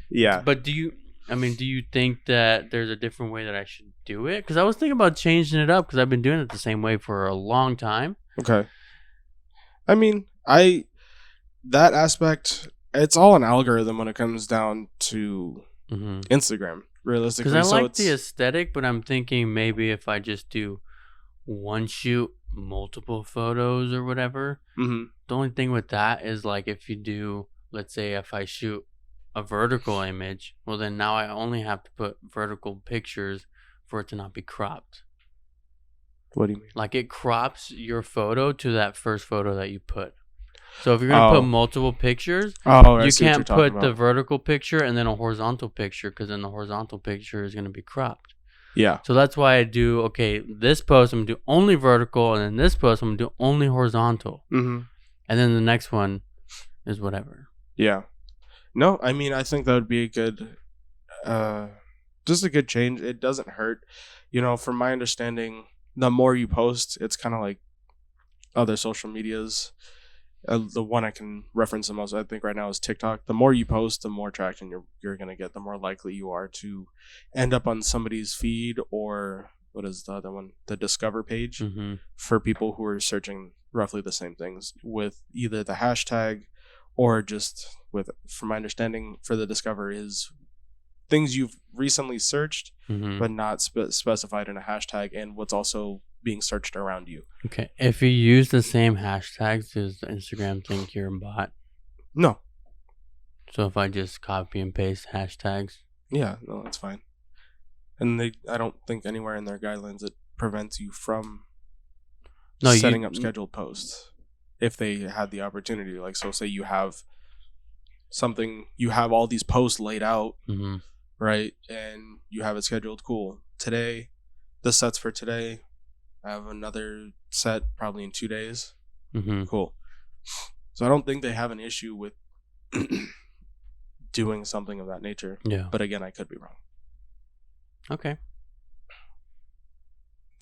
Yeah. But do you think that there's a different way that I should do it? Because I was thinking about changing it up because I've been doing it the same way for a long time. Okay. I mean, that aspect, it's all an algorithm when it comes down to Instagram, realistically. Because I like the aesthetic, but I'm thinking maybe if I just do one shoot, multiple photos or whatever. The only thing with that is like if you do, let's say if I shoot a vertical image, well then now I only have to put vertical pictures for it to not be cropped. What do you mean? Like it crops your photo to that first photo that you put. So if you're going to put multiple pictures, you can't put the vertical picture and then a horizontal picture because then the horizontal picture is going to be cropped. Yeah. So that's why I do, okay, this post I'm going to do only vertical and then this post I'm going to do only horizontal. And then the next one is whatever. Yeah. No, I mean, I think that would be a good, just a good change. It doesn't hurt. From my understanding, the more you post, it's kind of like other social medias. The one I can reference the most, I think, right now is TikTok. The more you post, the more traction you're going to get, the more likely you are to end up on somebody's feed or, what is the other one? The Discover page for people who are searching roughly the same things with either the hashtag or just with, from my understanding, for the Discover is things you've recently searched but not specified in a hashtag and what's also being searched around you. Okay. If you use the same hashtags, does Instagram think you're a bot? No. So if I just copy and paste hashtags? Yeah, no, that's fine. And I don't think anywhere in their guidelines it prevents you from setting up scheduled posts if they had the opportunity. Like, so say you have all these posts laid out, right? And you have it scheduled. Cool. Today, the sets for today. I have another set probably in 2 days. Cool. So I don't think they have an issue with doing something of that nature. Yeah. But again, I could be wrong. Okay.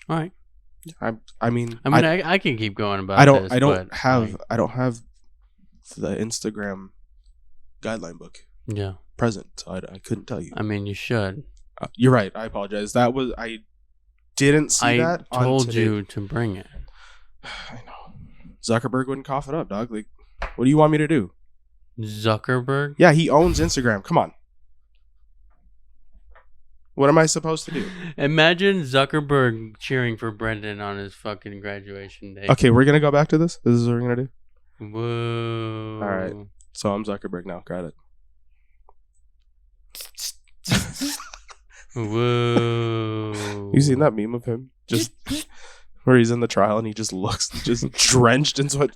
All right. I mean, I can keep going about I this. I don't have the Instagram guideline book. Yeah. Present. So I couldn't tell you. I mean, you should. You're right. I apologize. I didn't see that. I told you to bring it. I know. Zuckerberg wouldn't cough it up, dog. Like, what do you want me to do? Zuckerberg? Yeah, he owns Instagram. Come on. What am I supposed to do? Imagine Zuckerberg cheering for Brendan on his fucking graduation day. Okay, we're going to go back to this? This is what we're going to do? Whoa. All right. So I'm Zuckerberg now. Got it. Whoa. You seen that meme of him? Just where he's in the trial and he just looks just drenched in sweat.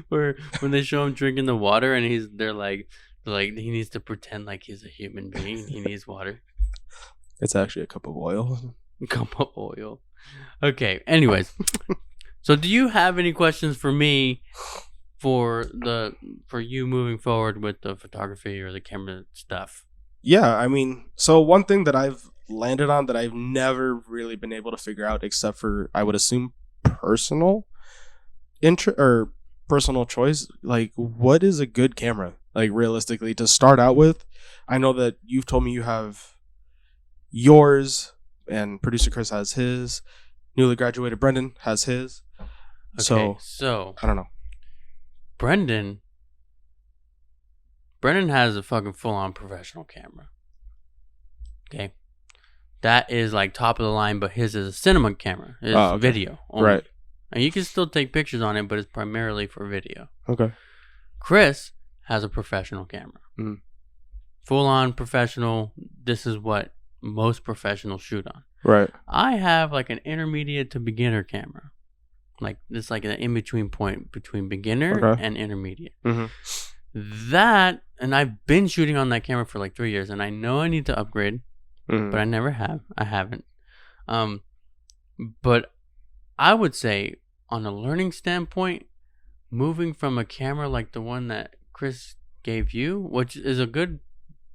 Where when they show him drinking the water and they're like he needs to pretend like he's a human being. He needs water. It's actually a cup of oil. A cup of oil. Okay. Anyways, so do you have any questions for me for you moving forward with the photography or the camera stuff? Yeah, I mean, so one thing that I've landed on that I've never really been able to figure out, except for I would assume personal interest or personal choice, like what is a good camera? Like realistically, to start out with, I know that you've told me you have yours, and producer Chris has his. Newly graduated Brendan has his. Okay, so I don't know. Brendan has a fucking full-on professional camera. Okay. That is like top of the line, but his is a cinema camera. It's video only. Right. And you can still take pictures on it, but it's primarily for video. Okay. Chris has a professional camera. Mm. Full on professional. This is what most professionals shoot on. Right. I have like an intermediate to beginner camera. Like it's like an in-between point between beginner and intermediate. Mm-hmm. That, and I've been shooting on that camera for like 3 years, and I know I need to upgrade, but I never have. I haven't. But I would say on a learning standpoint, moving from a camera like the one that Chris gave you, which is a good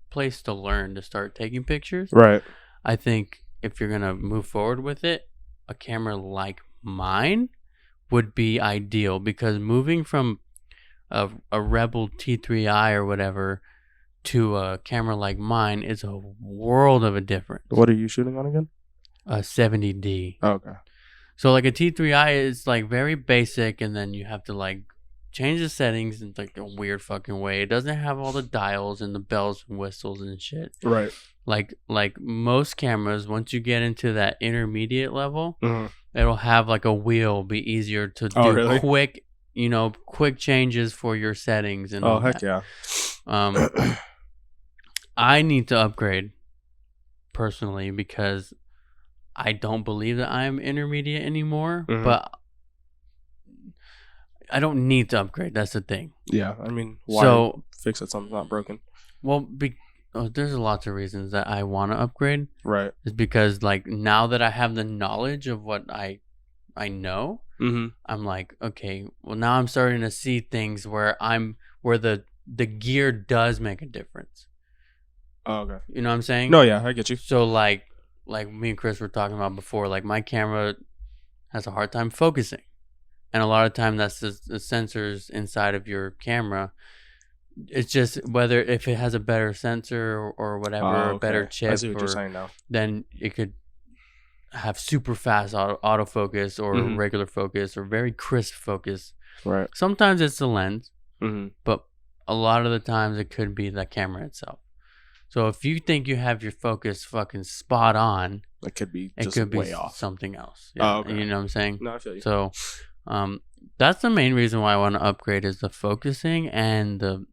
place to learn to start taking pictures. Right. I think if you're going to move forward with it, a camera like mine would be ideal, because moving from a Rebel T3i or whatever to a camera like mine is a world of a difference. What are you shooting on again? A 70D. Oh, okay. So like a T3i is like very basic, and then you have to like change the settings in like a weird fucking way. It doesn't have all the dials and the bells and whistles and shit. Right. Like most cameras, once you get into that intermediate level, it'll have like a wheel, be easier to do quick changes for your settings and all heck that. Yeah. I need to upgrade personally, because I don't believe that I'm intermediate anymore, but I don't need to upgrade. That's the thing. Yeah, I mean, why fix it? Something's not broken. Well, there's lots of reasons that I want to upgrade. Right. It's because like now that I have the knowledge of what I know, I'm like, okay, well now I'm starting to see things where the gear does make a difference. Oh, okay. You know what I'm saying? No, yeah, I get you. So like me and Chris were talking about before, like my camera has a hard time focusing. And a lot of time that's the sensors inside of your camera. It's just whether if it has a better sensor or whatever, a better chip, I see what you're saying now. Then it could have super fast autofocus or regular focus or very crisp focus. Right. Sometimes it's the lens, but a lot of the times it could be the camera itself. So if you think you have your focus fucking spot on, it could be way off. Something else. Yeah. Oh, okay. You know what I'm saying? No, I feel you. So that's the main reason why I want to upgrade, is the focusing and the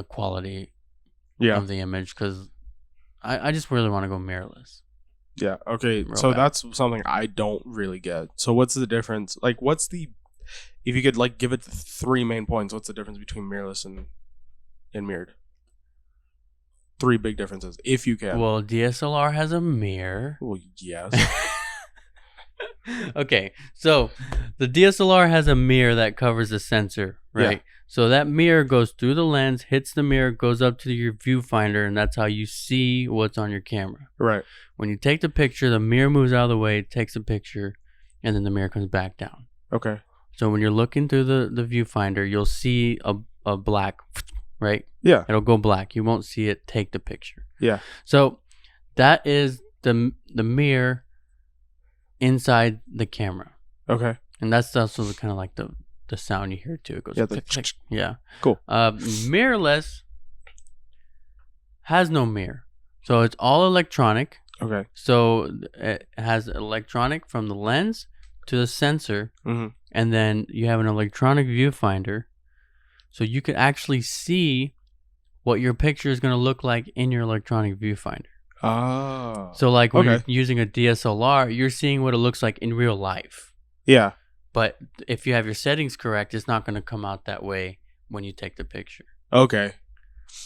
quality of the image, because I just really want to go mirrorless. Yeah. Okay. So that's something I don't really get. So what's the difference? Like, if you could like give it 3 main points, what's the difference between mirrorless and mirrored? 3 big differences, if you can. Well, DSLR has a mirror. Well, yes. Okay, so the DSLR has a mirror that covers the sensor, right? Yeah. So that mirror goes through the lens, hits the mirror, goes up to your viewfinder, and that's how you see what's on your camera. Right. When you take the picture, the mirror moves out of the way, takes the picture, and then the mirror comes back down. Okay. So when you're looking through the viewfinder, you'll see a black, right? Yeah. It'll go black. You won't see it take the picture. Yeah. So that is the mirror inside the camera. Okay. And that's also kind of like the sound you hear too. It goes click. Yeah. Cool. Mirrorless has no mirror. So it's all electronic. Okay. So it has electronic from the lens to the sensor, and then you have an electronic viewfinder, so you can actually see what your picture is going to look like in your electronic viewfinder. Oh. So like when you're using a DSLR, you're seeing what it looks like in real life. Yeah. But if you have your settings correct, it's not going to come out that way when you take the picture. Okay.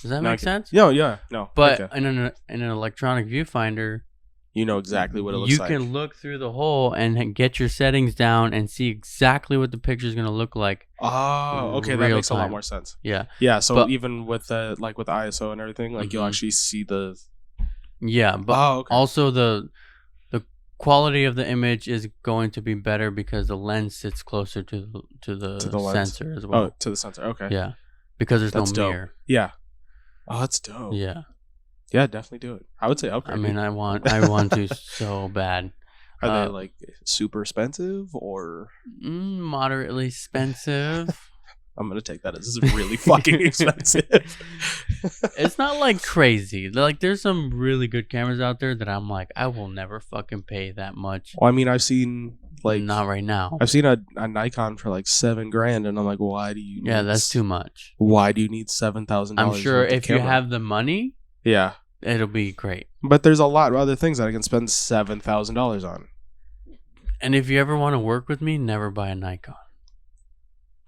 Does that make sense? Yeah. No. But in an electronic viewfinder, you know exactly what it looks like. You can look through the hole and get your settings down and see exactly what the picture is going to look like. Oh, okay. That makes a lot more sense. Yeah. Yeah. So even with the ISO and everything, like you'll actually see the. Yeah, but also the quality of the image is going to be better because the lens sits closer to the sensor as well. Oh, to the sensor. Okay. Yeah, because there's no mirror. Yeah. Oh, that's dope. Yeah. Yeah, definitely do it. I would say upgrade. I mean, I want to so bad. Are they like super expensive or moderately expensive? I'm gonna take that as this is really fucking expensive. It's not like crazy. Like there's some really good cameras out there that I'm like, I will never fucking pay that much. Well, I mean, I've seen like not right now. I've seen a Nikon for like $7,000, and I'm like, why do you? Yeah, that's too much. Why do you need $7,000? I'm sure if you have the money, yeah, it'll be great. But there's a lot of other things that I can spend $7,000 on. And if you ever want to work with me, never buy a Nikon.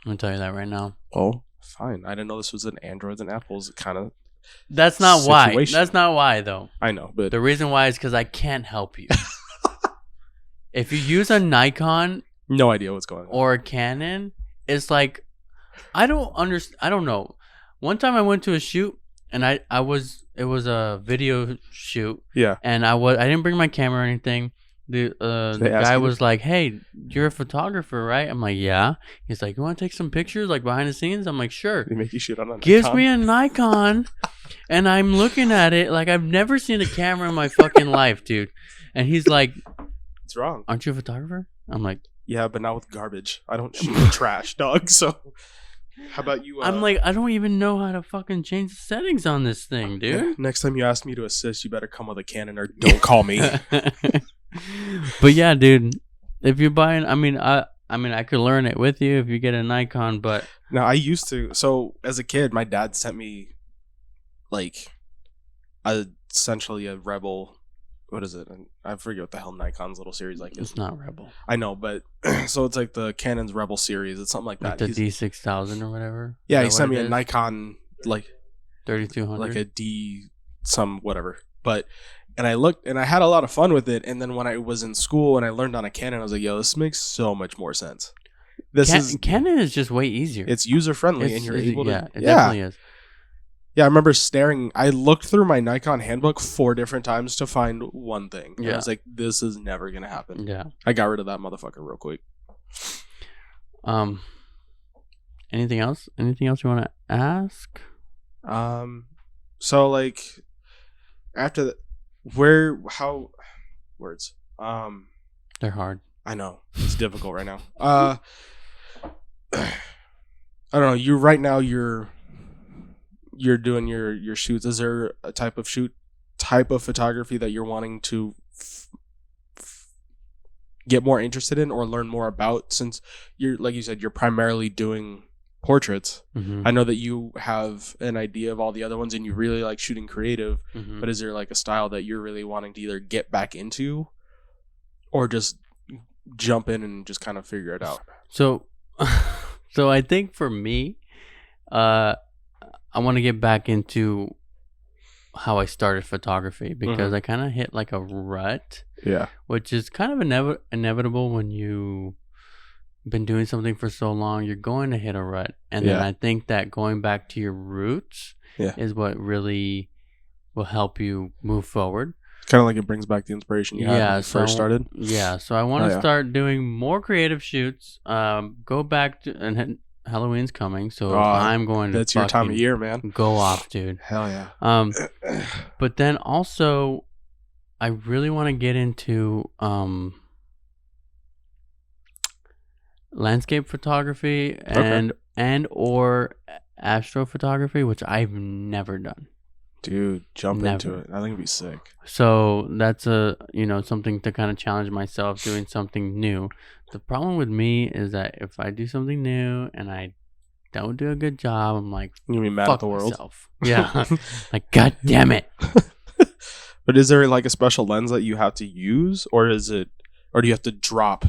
I'm gonna tell you that right now. Oh, fine. I didn't know this was an Androids and Apples kind of. That's not why. That's not why, though. I know, but the reason why is because I can't help you. If you use a Nikon, no idea what's going on, or a Canon, it's like I don't understand. I don't know. One time I went to a shoot, and it was a video shoot. Yeah. And I didn't bring my camera or anything. The guy was like, "Hey, you're a photographer, right?" I'm like, "Yeah." He's like, "You want to take some pictures, like behind the scenes?" I'm like, "Sure." They make you shoot on a Nikon? Gives me a Nikon, and I'm looking at it like I've never seen a camera in my fucking life, dude. And he's like, "What's wrong? Aren't you a photographer?" I'm like, "Yeah, but not with garbage. I don't shoot trash, dog." So, how about you? I'm like, I don't even know how to fucking change the settings on this thing, dude. Yeah, next time you ask me to assist, you better come with a Canon or don't call me. But yeah, dude, if you're buying, I mean, I could learn it with you if you get a Nikon, but no, I used to. So as a kid, my dad sent me like essentially a Rebel. What is it? I forget what the hell Nikon's little series like is. It's not Rebel. I know, but so it's like the Canon's Rebel series. It's something like that. Like the D6000 or whatever. Yeah, he sent me a Nikon like 3200, like a D some whatever. And I looked and I had a lot of fun with it. And then when I was in school and I learned on a Canon, I was like, "Yo, this makes so much more sense." Canon is just way easier. It's user friendly, and you're able to. Yeah, it definitely is. Yeah, I remember staring. I looked through my Nikon handbook 4 different times to find one thing. Yeah. I was like, "This is never gonna happen." Yeah, I got rid of that motherfucker real quick. Anything else? Anything else you want to ask? So like after the. How words? They're hard. I know it's difficult right now. I don't know. You're doing your shoots. Is there a type of photography that you're wanting to get more interested in or learn more about? Since you're, like you said, you're primarily doing portraits. Mm-hmm. I know that you have an idea of all the other ones and you really like shooting creative, mm-hmm. but is there like a style that you're really wanting to either get back into or just jump in and just kind of figure it out? So I think for me, I want to get back into how I started photography because mm-hmm. I kind of hit like a rut. Yeah. Which is kind of inevitable when you been doing something for so long. You're going to hit a rut. And then I think that going back to your roots is what really will help you move forward. Kind of like it brings back the inspiration you had when you first started. Yeah. So I want to start doing more creative shoots. Go back to... and Halloween's coming, so I'm going to. That's your time of year, man. Go off, dude. Hell yeah. But then also, I really want to get into landscape photography and or astrophotography, which I've never done. Dude, jump into it. I think it'd be sick. So that's something to kind of challenge myself, doing something new. The problem with me is that if I do something new and I don't do a good job, I'm like, you're gonna be mad at the world. Myself. Yeah. Like, God damn it. But is there like a special lens that you have to use, or do you have to drop?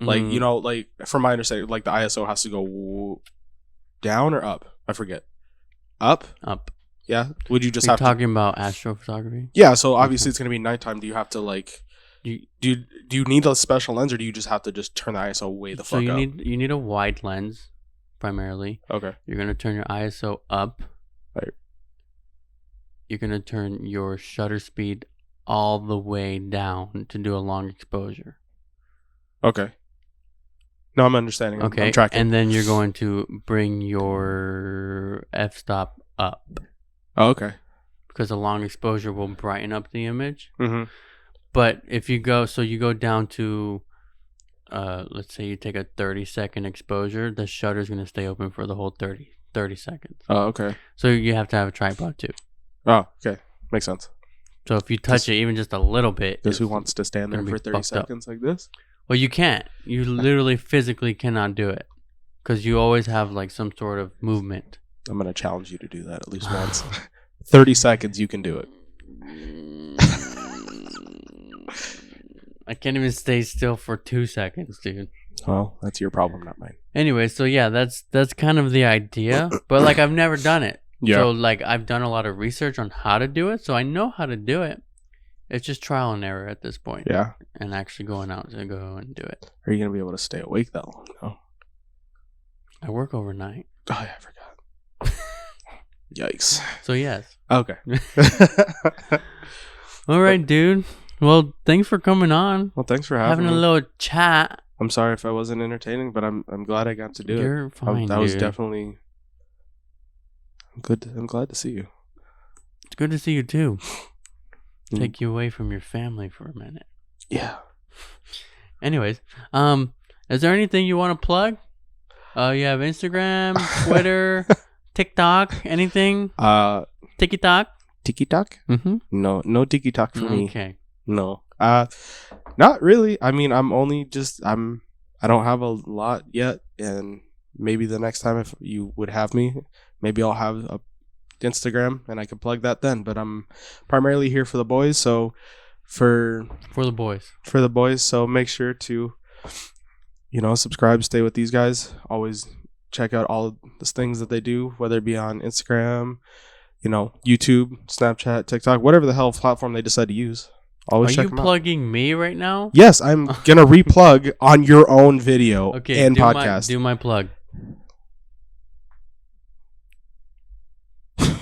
Like, like from my understanding, like the ISO has to go down or up? I forget. Up? Up. Yeah. Would you just talking about astrophotography? Yeah. So obviously it's gonna be nighttime. Do you have to like? Do you need a special lens, or do you just have to just turn the ISO way the fuck up? You need a wide lens, primarily. Okay. You're gonna turn your ISO up. Right. You're gonna turn your shutter speed all the way down to do a long exposure. Okay. No, I'm understanding. Okay. I'm tracking. And then you're going to bring your f-stop up. Oh, okay. Because a long exposure will brighten up the image. Mm-hmm. But if you go down to let's say you take a 30-second exposure, the shutter's going to stay open for the whole 30 seconds. Oh, okay. So you have to have a tripod too. Oh, okay. Makes sense. So if you touch it even just a little bit... Because who wants to stand there for 30 seconds like this? Well, you can't. You literally physically cannot do it. Because you always have like some sort of movement. I'm going to challenge you to do that at least once. 30 seconds, you can do it. I can't even stay still for 2 seconds, dude. Well, that's your problem, not mine. Anyway, so yeah, that's kind of the idea. But like, I've never done it. Yeah. So like, I've done a lot of research on how to do it. So I know how to do it. It's just trial and error at this point. Yeah. And actually going out to go and do it. Are you going to be able to stay awake that long? No. I work overnight. Oh, yeah, I forgot. Yikes. So yes. Okay. All right, dude. Well, thanks for coming on. Well, thanks for having a me. little chat. I'm sorry if I wasn't entertaining, but I'm glad I got to do it. You're fine, that was definitely good. I'm glad to see you. It's good to see you too. Take you away from your family for a minute. Yeah. Anyways, is there anything you want to plug? You have Instagram, Twitter, TikTok, anything? TikTok? TikTok? Mm-hmm. No TikTok for me. Okay. No. Not really. I mean, I don't have a lot yet, and maybe the next time if you would have me, maybe I'll have a Instagram and I can plug that then. But I'm primarily here for the boys, so for the boys. So make sure to, subscribe, stay with these guys. Always check out all of the things that they do, whether it be on Instagram, YouTube, Snapchat, TikTok, whatever the hell platform they decide to use. Always check them out. Are you plugging me right now? Yes, I'm gonna replug on your own video and podcast. Do my plug.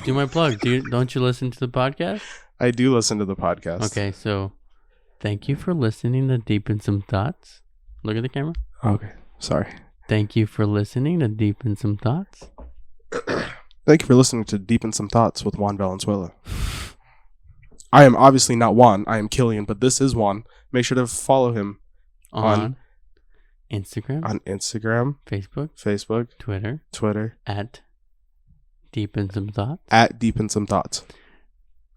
Do my plug. Don't you listen to the podcast? I do listen to the podcast. Okay, so thank you for listening to Deep in Some Thoughts. Look at the camera. Okay, sorry. Thank you for listening to Deep in Some Thoughts. Thank you for listening to Deep in Some Thoughts with Juan Valenzuela. I am obviously not Juan. I am Killian, but this is Juan. Make sure to follow him on Instagram. On Instagram. Facebook. Twitter. At Deep in Some Thoughts. At Deep in Some Thoughts.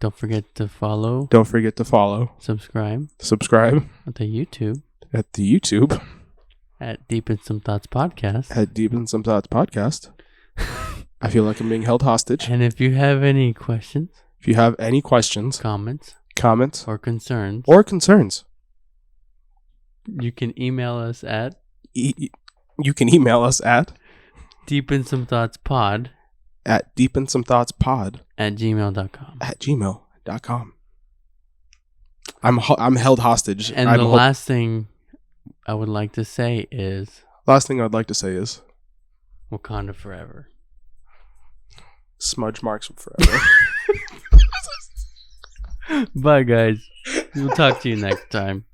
Don't forget to follow. Subscribe. At the YouTube. At Deep in Some Thoughts Podcast. I feel like I'm being held hostage. And if you have any questions. Comments. Or concerns. You can email us at. deepinsomethoughts.pod. At deepinsomethoughts.pod. At gmail.com. I'm held hostage. And the last thing I would like to say is Wakanda forever. Smudge marks forever. Bye, guys. We'll talk to you next time.